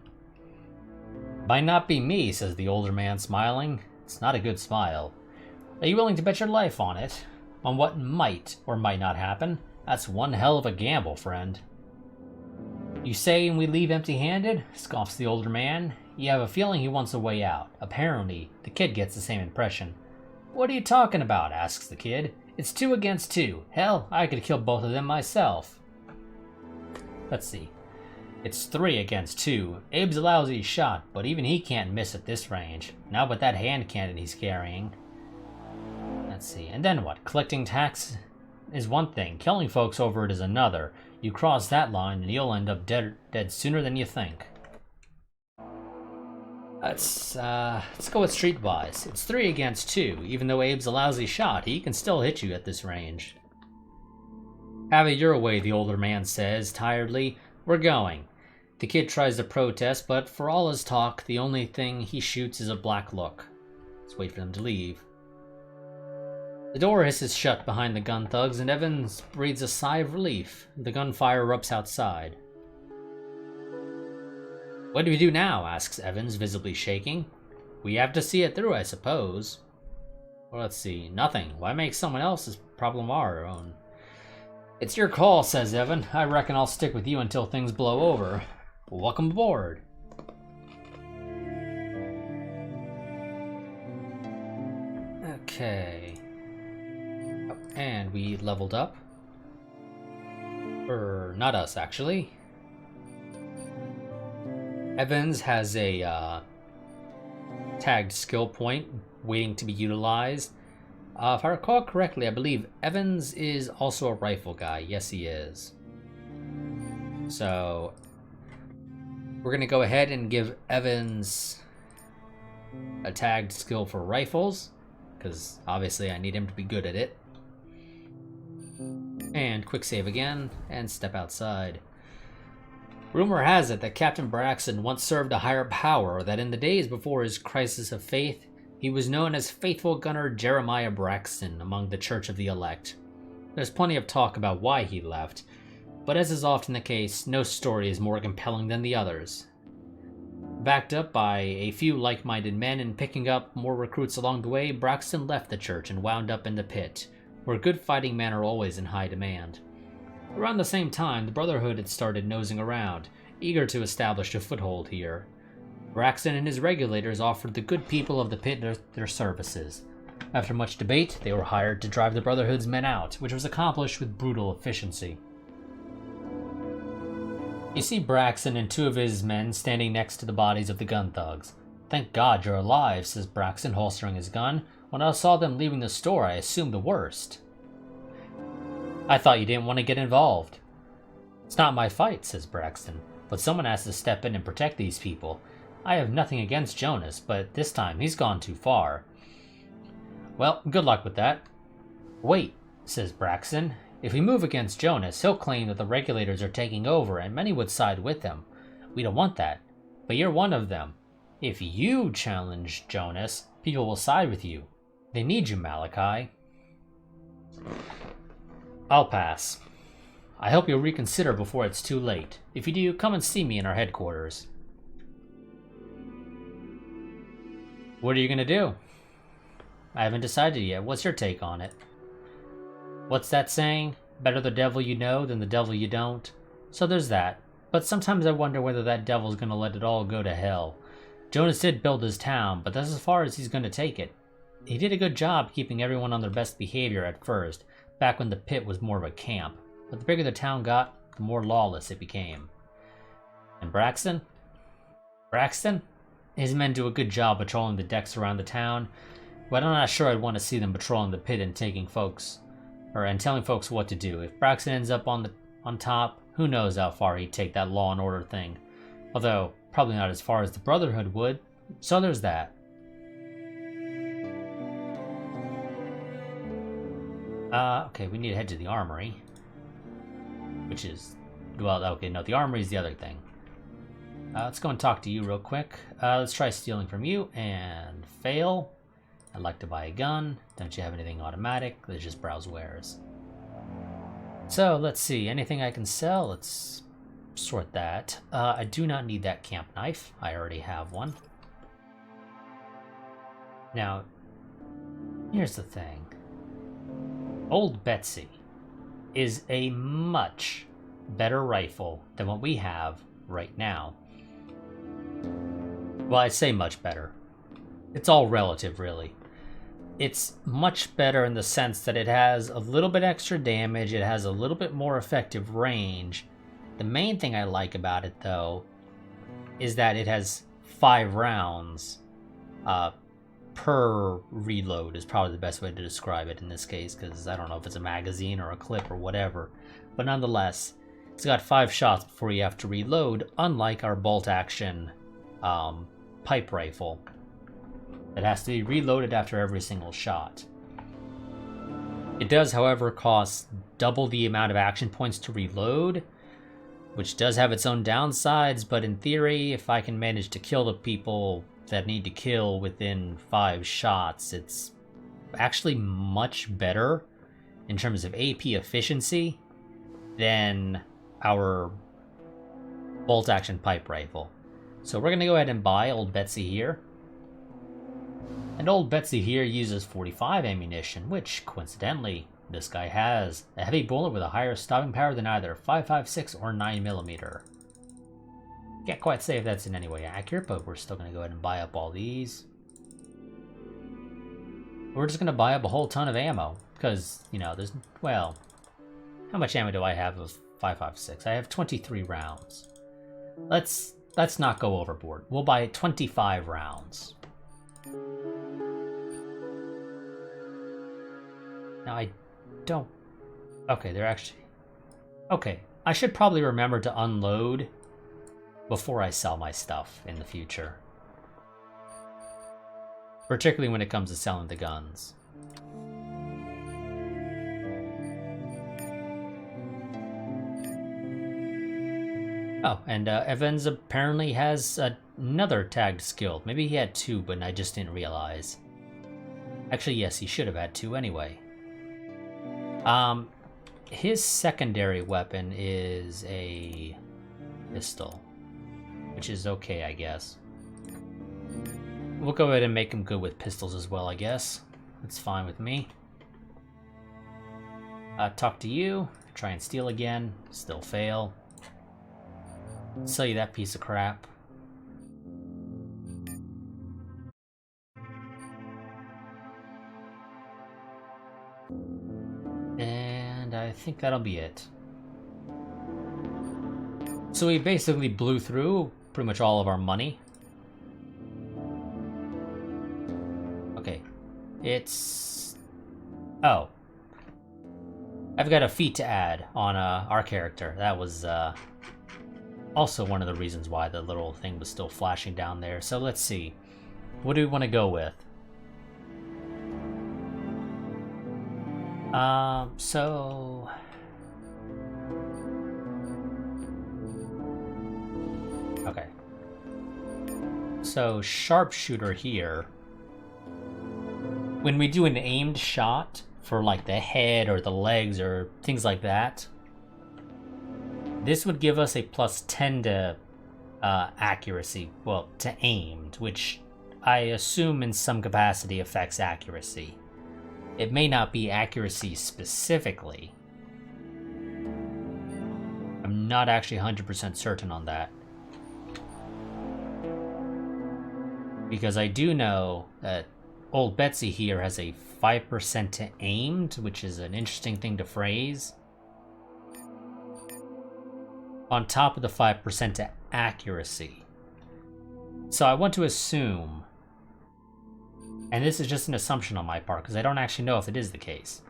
Might not be me, says the older man, smiling. It's not a good smile. Are you willing to bet your life on it? On what might or might not happen? That's one hell of a gamble, friend. You say we leave empty-handed? Scoffs the older man. You have a feeling he wants a way out. Apparently, the kid gets the same impression. What are you talking about? Asks the kid. It's 2 against 2. Hell, I could kill both of them myself. Let's see. It's 3 against 2. Abe's a lousy shot, but even he can't miss at this range. Not with that hand cannon he's carrying. Let's see. And then what? Collecting tax is one thing. Killing folks over it is another. You cross that line and you'll end up dead sooner than you think. Let's go with streetwise. It's 3 against 2. Even though Abe's a lousy shot, he can still hit you at this range. Have it your way, the older man says, tiredly. We're going. The kid tries to protest, but for all his talk, the only thing he shoots is a black look. Let's wait for them to leave. The door hisses shut behind the gun thugs, and Evans breathes a sigh of relief. The gunfire erupts outside. What do we do now? Asks Evans, visibly shaking. We have to see it through, I suppose. Well, let's see. Nothing. Why make someone else's problem our own? It's your call, says Evan. I reckon I'll stick with you until things blow over. Welcome aboard. Okay. Oh, and we leveled up. Or not us, actually. Evans has a tagged skill point waiting to be utilized. If I recall correctly, I believe Evans is also a rifle guy. Yes, he is. So we're going to go ahead and give Evans a tagged skill for rifles, because obviously I need him to be good at it. And quick save again, and step outside. Rumor has it that Captain Braxton once served a higher power, that in the days before his crisis of faith, he was known as Faithful Gunner Jeremiah Braxton among the Church of the Elect. There's plenty of talk about why he left, but as is often the case, no story is more compelling than the others. Backed up by a few like-minded men and picking up more recruits along the way, Braxton left the church and wound up in the pit, where good fighting men are always in high demand. Around the same time, the Brotherhood had started nosing around, eager to establish a foothold here. Braxton and his regulators offered the good people of the pit their services. After much debate, they were hired to drive the Brotherhood's men out, which was accomplished with brutal efficiency. You see Braxton and two of his men standing next to the bodies of the gun thugs. "Thank God you're alive," says Braxton, holstering his gun. "When I saw them leaving the store, I assumed the worst." "I thought you didn't want to get involved." "It's not my fight," says Braxton, "but someone has to step in and protect these people. I have nothing against Jonas, but this time he's gone too far." "Well, good luck with that." "Wait," says Braxton. "If we move against Jonas, he'll claim that the regulators are taking over, and many would side with him. We don't want that, but you're one of them. If you challenge Jonas, people will side with you. They need you, Malachi." "I'll pass. I hope you'll reconsider before it's too late. If you do, come and see me in our headquarters." "What are you going to do?" "I haven't decided yet. What's your take on it?" "What's that saying? Better the devil you know than the devil you don't. So there's that. But sometimes I wonder whether that devil's going to let it all go to hell. Jonas did build his town, but that's as far as he's going to take it. He did a good job keeping everyone on their best behavior at first, back when the pit was more of a camp. But the bigger the town got, the more lawless it became." "And Braxton?" "Braxton? His men do a good job patrolling the decks around the town, but I'm not sure I'd want to see them patrolling the pit and telling folks what to do. If Braxton ends up on top, who knows how far he'd take that law and order thing. Although, probably not as far as the Brotherhood would. So there's that." Okay, we need to head to the armory. Which is... well, okay, no, the armory is the other thing. Let's go and talk to you real quick. Let's try stealing from you, and fail. "I'd like to buy a gun. Don't you have anything automatic?" Let's just browse wares. So, let's see. Anything I can sell? Let's sort that. I do not need that camp knife. I already have one. Now, here's the thing. Old Betsy is a much better rifle than what we have right now. Well, I say much better. It's all relative, really. It's much better in the sense that it has a little bit extra damage, it has a little bit more effective range. The main thing I like about it, though, is that it has 5 rounds per reload is probably the best way to describe it in this case, because I don't know if it's a magazine or a clip or whatever. But nonetheless, it's got 5 shots before you have to reload, unlike our bolt-action pipe rifle. It has to be reloaded after every single shot. It does, however, cost double the amount of action points to reload, which does have its own downsides, but in theory, if I can manage to kill the people that need to kill within 5 shots, it's actually much better in terms of AP efficiency than our bolt-action pipe rifle. So we're going to go ahead and buy Old Betsy here. And Old Betsy here uses 45 ammunition, which, coincidentally, this guy has a heavy bullet with a higher stopping power than either 5.56 or 9mm. Can't quite say if that's in any way accurate, but we're still going to go ahead and buy up all these. We're just going to buy up a whole ton of ammo, because, you know, there's, well, how much ammo do I have of 556. I have 23 rounds. Let's not go overboard. We'll buy 25 rounds. Now I don't... Okay, they're actually... Okay, I should probably remember to unload before I sell my stuff in the future. Particularly when it comes to selling the guns. Oh, and Evans apparently has another tagged skill. Maybe he had two, but I just didn't realize. Actually, yes, he should have had two anyway. His secondary weapon is a pistol, which is okay, I guess. We'll go ahead and make him good with pistols as well, I guess. That's fine with me. Talk to you. Try and steal again. Still fail. Sell you that piece of crap. And I think that'll be it. So we basically blew through pretty much all of our money. Okay. It's... Oh. I've got a feat to add on our character. That was also one of the reasons why the little thing was still flashing down there. So let's see. What do we want to go with? So... Okay. So, sharpshooter here. When we do an aimed shot for like the head or the legs or things like that, this would give us a plus 10 to accuracy, well, to aimed, which I assume in some capacity affects accuracy. It may not be accuracy specifically. I'm not actually 100% certain on that. Because I do know that old Betsy here has a 5% to aimed, which is an interesting thing to phrase. On top of the 5% to accuracy. So I want to assume, and this is just an assumption on my part because I don't actually know if it is the case,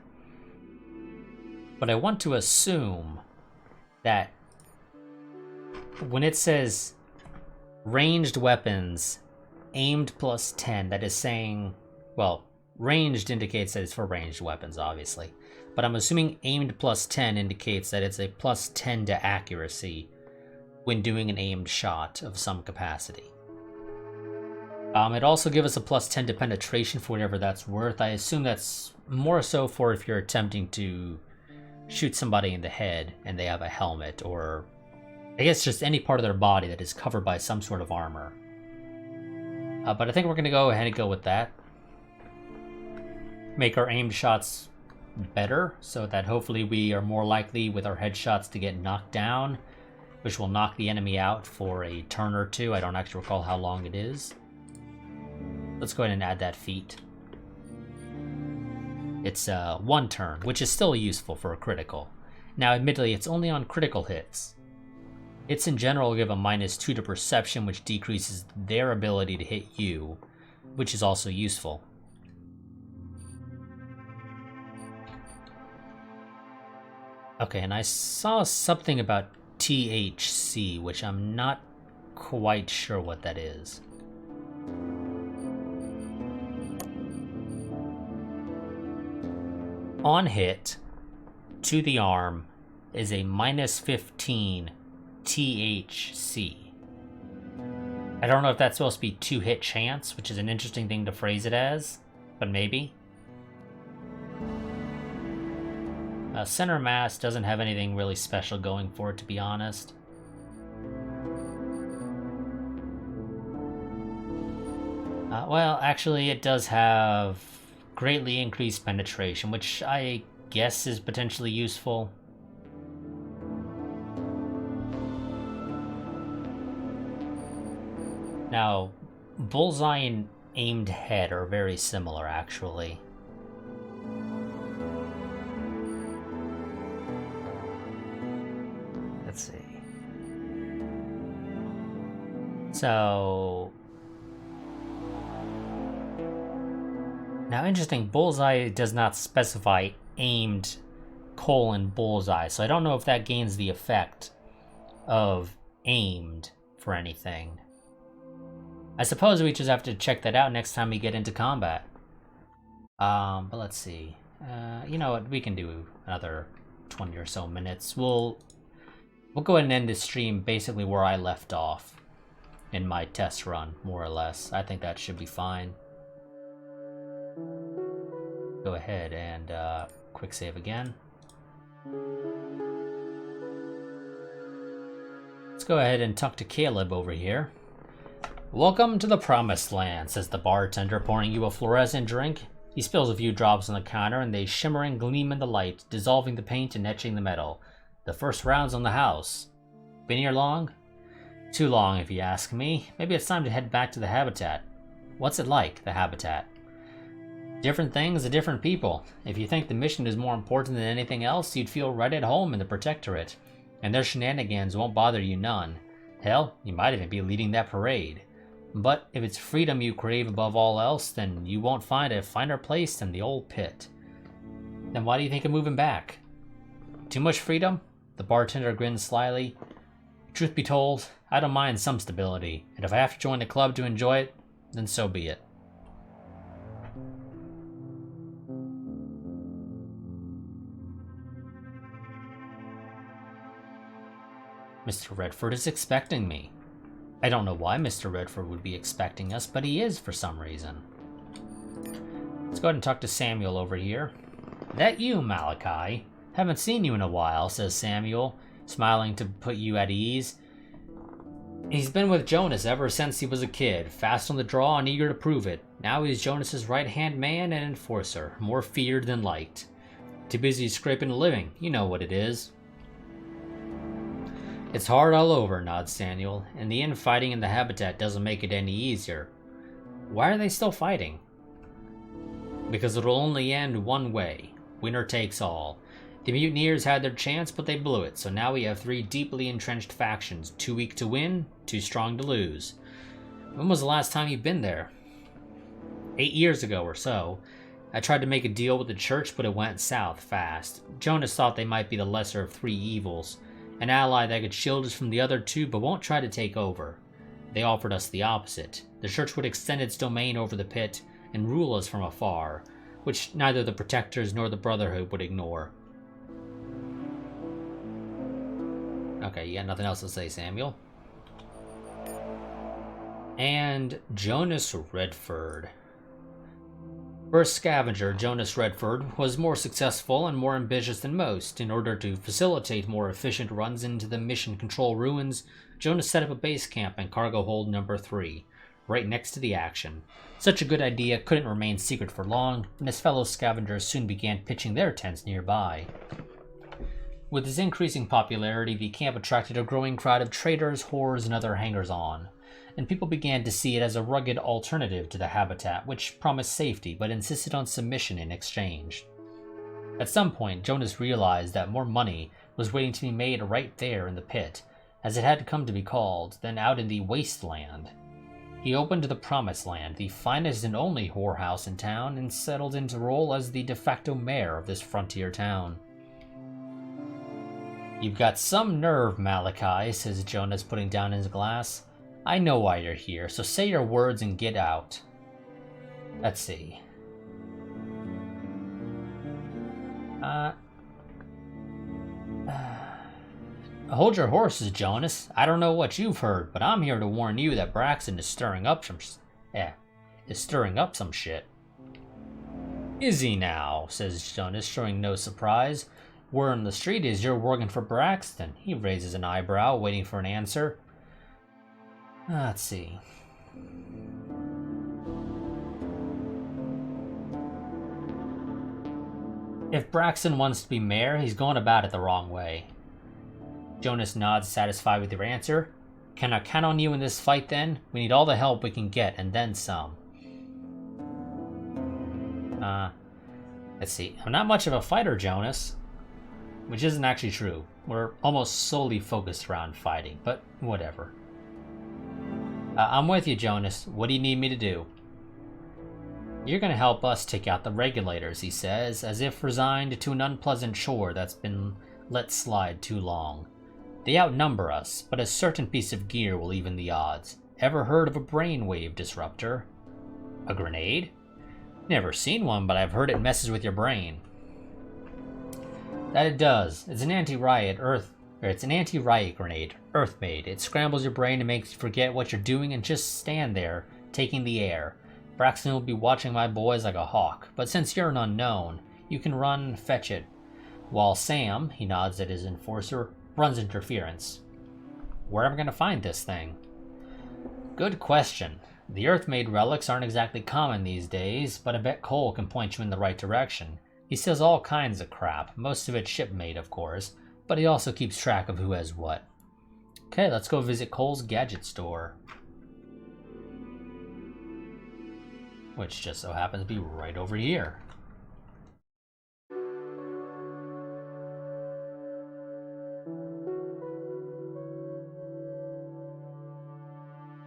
but I want to assume that when it says ranged weapons aimed plus 10, that is saying, well, ranged indicates that it's for ranged weapons, obviously. But I'm assuming aimed plus 10 indicates that it's a plus 10 to accuracy when doing an aimed shot of some capacity. It also gives us a plus 10 to penetration for whatever that's worth. I assume that's more so for if you're attempting to shoot somebody in the head and they have a helmet, or I guess just any part of their body that is covered by some sort of armor. But I think we're going to go ahead and go with that. Make our aimed shots better, so that hopefully we are more likely with our headshots to get knocked down, which will knock the enemy out for a turn or two. I don't actually recall how long it is. Let's go ahead and add that feat. It's 1 turn, which is still useful for a critical. Now, admittedly, it's only on critical hits. Hits in general give a -2 to perception, which decreases their ability to hit you, which is also useful. Okay, and I saw something about THC, which I'm not quite sure what that is. On hit, to the arm, is a -15 THC. I don't know if that's supposed to be 2-hit chance, which is an interesting thing to phrase it as, but maybe. Center mass doesn't have anything really special going for it, to be honest. Well, actually, it does have greatly increased penetration, which I guess is potentially useful. Now, bullseye and aimed head are very similar, actually. So... Now, interesting, bullseye does not specify aimed :bullseye, so I don't know if that gains the effect of aimed for anything. I suppose we just have to check that out next time we get into combat. But let's see. You know what? We can do another 20 or so minutes. We'll go ahead and end this stream basically where I left off in my test run, more or less. I think that should be fine. Go ahead and quick save again. Let's go ahead and talk to Caleb over here. Welcome to the Promised Land, says the bartender, pouring you a fluorescent drink. He spills a few drops on the counter, and they shimmer and gleam in the light, dissolving the paint and etching the metal. The first round's on the house. Been here long? Too long, if you ask me. Maybe it's time to head back to the habitat. What's it like, the habitat? Different things to different people. If you think the mission is more important than anything else, you'd feel right at home in the Protectorate, and their shenanigans won't bother you none. Hell, you might even be leading that parade. But if it's freedom you crave above all else, then you won't find a finer place than the old pit. Then why do you think of moving back? Too much freedom? The bartender grinned slyly. Truth be told, I don't mind some stability, and if I have to join the club to enjoy it, then so be it. Mr. Redford is expecting me. I don't know why Mr. Redford would be expecting us, but he is for some reason. Let's go ahead and talk to Samuel over here. That you, Malachi? Haven't seen you in a while, says Samuel, smiling to put you at ease. He's been with Jonas ever since he was a kid, fast on the draw and eager to prove it. Now he's Jonas's right-hand man and enforcer, more feared than liked. Too busy scraping a living, you know what it is. It's hard all over, nods Samuel, and the infighting in the habitat doesn't make it any easier. Why are they still fighting? Because it'll only end one way. Winner takes all. The mutineers had their chance, but they blew it, so now we have three deeply entrenched factions, too weak to win, too strong to lose. When was the last time you've been there? 8 years ago or so. I tried to make a deal with the church, but it went south fast. Jonas thought they might be the lesser of three evils. An ally that could shield us from the other two, but won't try to take over. They offered us the opposite. The church would extend its domain over the pit and rule us from afar, which neither the Protectors nor the Brotherhood would ignore. Okay, you got nothing else to say, Samuel? And Jonas Redford. First scavenger, Jonas Redford, was more successful and more ambitious than most. In order to facilitate more efficient runs into the mission control ruins, Jonas set up a base camp in cargo hold number 3, right next to the action. Such a good idea couldn't remain secret for long, and his fellow scavengers soon began pitching their tents nearby. With his increasing popularity, the camp attracted a growing crowd of traders, whores, and other hangers-on, and people began to see it as a rugged alternative to the habitat, which promised safety but insisted on submission in exchange. At some point, Jonas realized that more money was waiting to be made right there in the pit, as it had come to be called, than out in the wasteland. He opened the Promised Land, the finest and only whorehouse in town, and settled into role as the de facto mayor of this frontier town. You've got some nerve, Malachi, says Jonas, putting down his glass. I know why you're here, so say your words and get out. Let's see. Hold your horses, Jonas. I don't know what you've heard, but I'm here to warn you that Braxton is stirring up some shit. Is he now? Says Jonas, showing no surprise. Word on the street is you're working for Braxton. He raises an eyebrow, waiting for an answer. Let's see. If Braxton wants to be mayor, he's going about it the wrong way. Jonas nods, satisfied with your answer. Can I count on you in this fight then? We need all the help we can get, and then some. Let's see. I'm not much of a fighter, Jonas. Which isn't actually true. We're almost solely focused around fighting, but whatever. I'm with you, Jonas. What do you need me to do? You're gonna help us take out the regulators, he says, as if resigned to an unpleasant chore that's been let slide too long. They outnumber us, but a certain piece of gear will even the odds. Ever heard of a brainwave disruptor? A grenade? Never seen one, but I've heard it messes with your brain. That it does. It's an anti-riot grenade, Earth-made. It scrambles your brain and makes you forget what you're doing and just stand there, taking the air. Braxton will be watching my boys like a hawk, but since you're an unknown, you can run, fetch it. While Sam, he nods at his enforcer, runs interference. Where am I going to find this thing? Good question. The Earth-made relics aren't exactly common these days, but I bet Cole can point you in the right direction. He sells all kinds of crap, most of it ship-made, of course, but he also keeps track of who has what. Okay, let's go visit Cole's gadget store. Which just so happens to be right over here.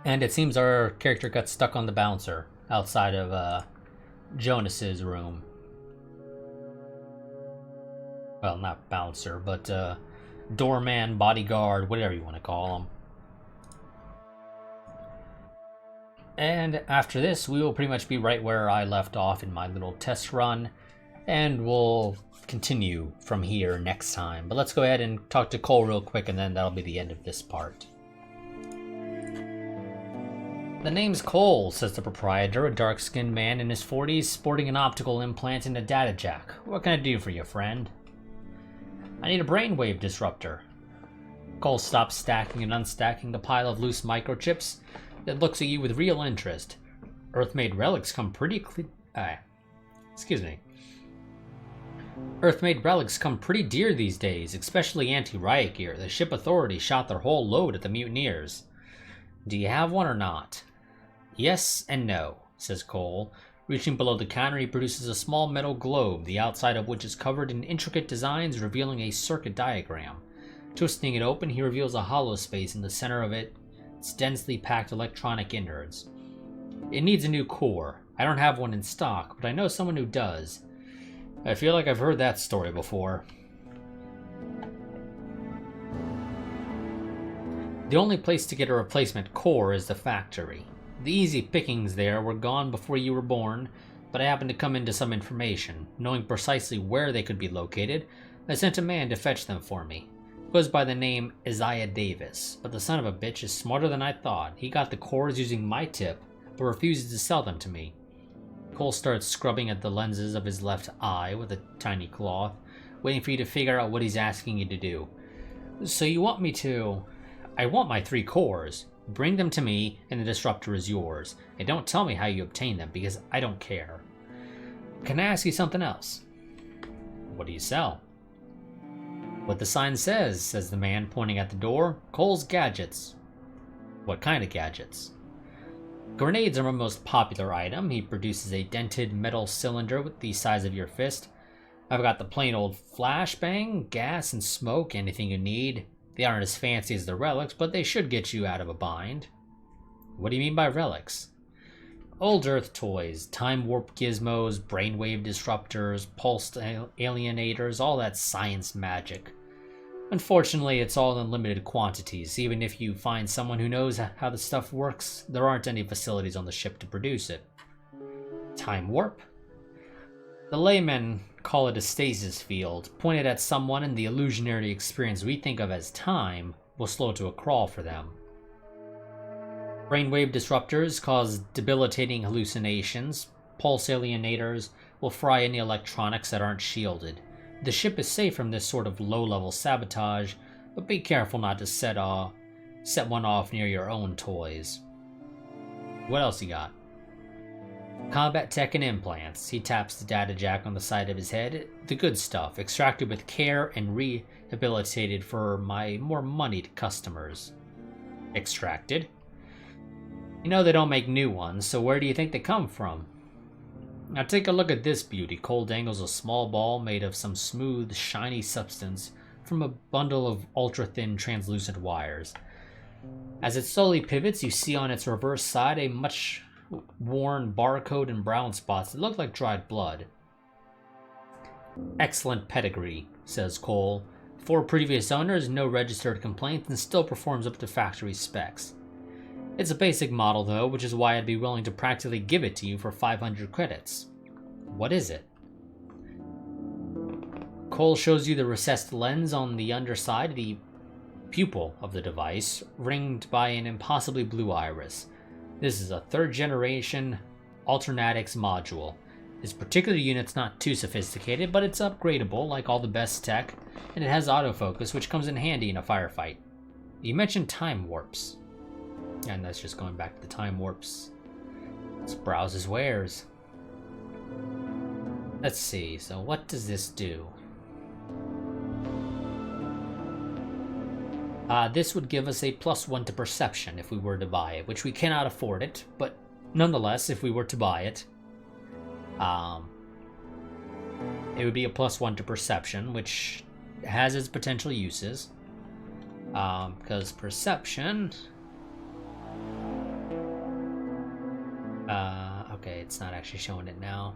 And it seems our character got stuck on the bouncer outside of Jonas's room. Well, not bouncer, but doorman, bodyguard, whatever you want to call him. And after this, we will pretty much be right where I left off in my little test run, and we'll continue from here next time. But let's go ahead and talk to Cole real quick, and then that'll be the end of this part. The name's Cole, says the proprietor, a dark-skinned man in his 40s, sporting an optical implant and a data jack. What can I do for you, friend? I need a brainwave disruptor. Cole stops stacking and unstacking the pile of loose microchips that looks at you with real interest. Earth-made relics come pretty Earth-made relics come pretty dear these days, especially anti-riot gear. The ship authority shot their whole load at the mutineers. Do you have one or not? Yes and no, says Cole. Reaching below the counter, he produces a small metal globe, the outside of which is covered in intricate designs revealing a circuit diagram. Twisting it open, he reveals a hollow space in the center of it. It's densely packed electronic innards. It needs a new core. I don't have one in stock, but I know someone who does. I feel like I've heard that story before. The only place to get a replacement core is the factory. The easy pickings there were gone before you were born, but I happened to come into some information. Knowing precisely where they could be located, I sent a man to fetch them for me. He goes by the name Isaiah Davis, but the son of a bitch is smarter than I thought. He got the cores using my tip, but refuses to sell them to me. Cole starts scrubbing at the lenses of his left eye with a tiny cloth, waiting for you to figure out what he's asking you to do. So you want me to... I want my 3 cores. Bring them to me, and the disruptor is yours. And don't tell me how you obtain them, because I don't care. Can I ask you something else? What do you sell? What the sign says the man, pointing at the door. Cole's Gadgets. What kind of gadgets? Grenades are my most popular item. He produces a dented metal cylinder with the size of your fist. I've got the plain old flashbang, gas, and smoke, anything you need. They aren't as fancy as the relics, but they should get you out of a bind. What do you mean by relics? Old Earth toys, time warp gizmos, brainwave disruptors, pulsed alienators, all that science magic. Unfortunately, it's all in limited quantities. Even if you find someone who knows how the stuff works, there aren't any facilities on the ship to produce it. Time warp? The laymen call it a stasis field, pointed at someone, and the illusionary experience we think of as time will slow to a crawl for them. Brainwave disruptors cause debilitating hallucinations. Pulse alienators will fry any electronics that aren't shielded. The ship is safe from this sort of low-level sabotage, but be careful not to set one off near your own toys. What else you got? Combat tech and implants. He taps the data jack on the side of his head. The good stuff, extracted with care and rehabilitated for my more moneyed customers. Extracted? You know they don't make new ones, so where do you think they come from? Now take a look at this beauty. Cole dangles a small ball made of some smooth, shiny substance from a bundle of ultra-thin translucent wires. As it slowly pivots, you see on its reverse side a much worn barcode and brown spots that look like dried blood. Excellent pedigree, says Cole. 4 previous owners, no registered complaints, and still performs up to factory specs. It's a basic model though, which is why I'd be willing to practically give it to you for 500 credits. What is it? Cole shows you the recessed lens on the underside, the pupil of the device, ringed by an impossibly blue iris. This is a 3rd generation Alternatics module. This particular unit's not too sophisticated, but it's upgradable like all the best tech, and it has autofocus, which comes in handy in a firefight. You mentioned time warps. And that's just going back to the time warps. Let's browse his wares. Let's see, so what does this do? This would give us a +1 to perception if we were to buy it, which we cannot afford it, but nonetheless, if we were to buy it, it would be a +1 to perception, which has its potential uses. Because perception... okay, it's not actually showing it now.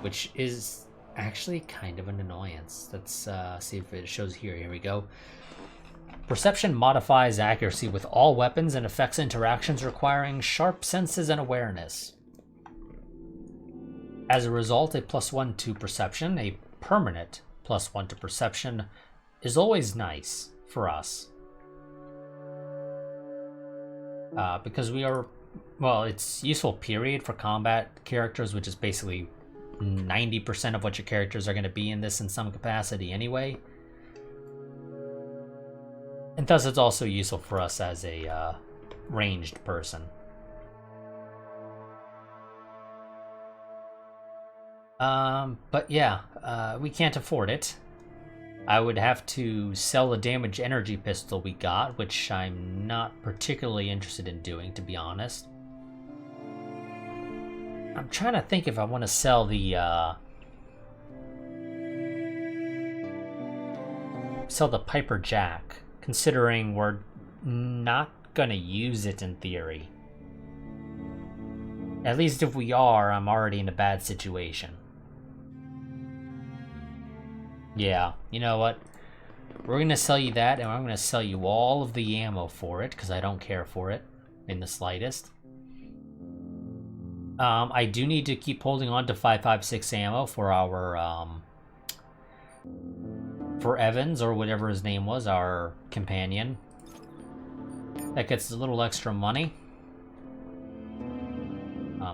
Which is actually kind of an annoyance. Let's see if it shows here. Here we go. Perception modifies accuracy with all weapons and affects interactions requiring sharp senses and awareness. As a result, a +1 to perception, a permanent +1 to perception, is always nice for us. Because we are, well, it's useful period for combat characters, which is basically 90% of what your characters are going to be in this in some capacity anyway. And thus it's also useful for us as a ranged person. But yeah, we can't afford it. I would have to sell the damage energy pistol we got, which I'm not particularly interested in doing, to be honest. I'm trying to think if I want to sell the Piper Jack, considering we're not gonna use it in theory. At least if we are, I'm already in a bad situation. Yeah, you know what? We're gonna sell you that, and I'm gonna sell you all of the ammo for it, because I don't care for it in the slightest. I do need to keep holding on to 5.56 ammo for our, for Evans, or whatever his name was, our companion. That gets a little extra money.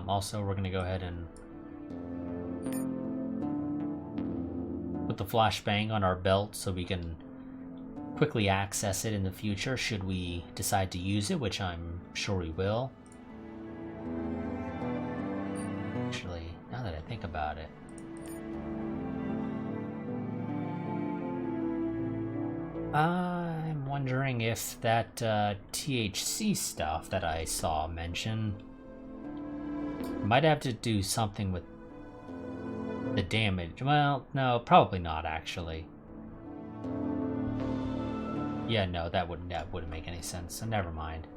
Also, we're gonna go ahead and put the flashbang on our belt so we can quickly access it in the future should we decide to use it, which I'm sure we will. Actually, now that I think about it, I'm wondering if that THC stuff that I saw mention might have to do something with the damage. Well, no, probably not actually. Yeah, no, that wouldn't make any sense, so never mind.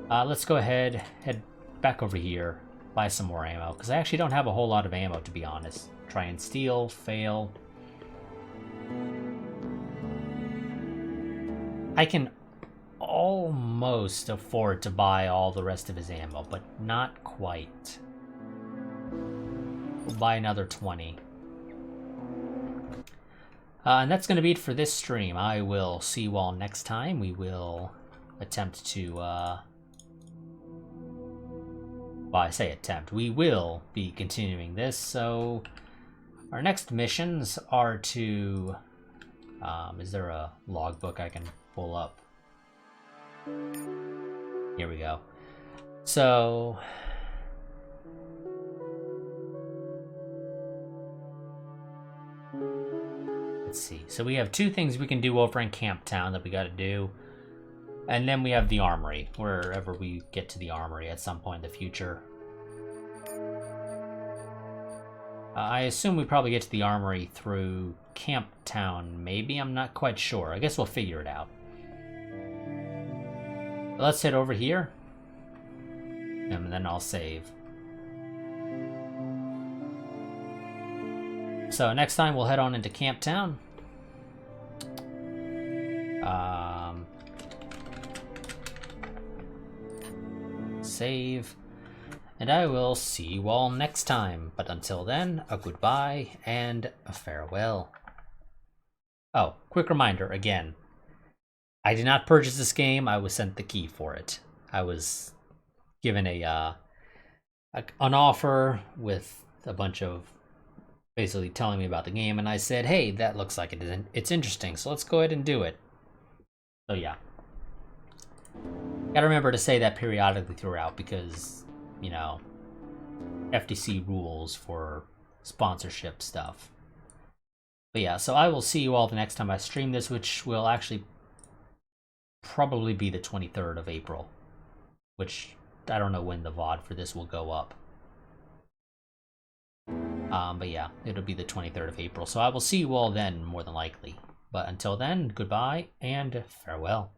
Let's go ahead, head back over here, buy some more ammo, because I actually don't have a whole lot of ammo, to be honest. Try and steal, fail. I can almost afford to buy all the rest of his ammo, but not quite. We'll buy another 20. And that's going to be it for this stream. I will see you all next time. We will attempt to, well, I say attempt. We will be continuing this, so our next missions are to, is there a logbook I can pull up? Here we go. So, let's see. So we have 2 things we can do over in Camp Town that we got to do. And then we have the armory, wherever we get to the armory at some point in the future. I assume we probably get to the armory through Camp Town, maybe? I'm not quite sure. I guess we'll figure it out. Let's head over here. And then I'll save. So next time we'll head on into Camp Town. Save. And I will see you all next time. But until then, a goodbye and a farewell. Oh, quick reminder again. I did not purchase this game. I was sent the key for it. I was given an offer with a bunch of basically telling me about the game, and I said, hey, that looks like it's interesting, so let's go ahead and do it. So yeah. Gotta remember to say that periodically throughout because, you know, FTC rules for sponsorship stuff. But yeah, so I will see you all the next time I stream this, which will actually probably be the 23rd of April, which I don't know when the VOD for this will go up. But yeah, it'll be the 23rd of April. So I will see you all then, more than likely. But until then, goodbye and farewell.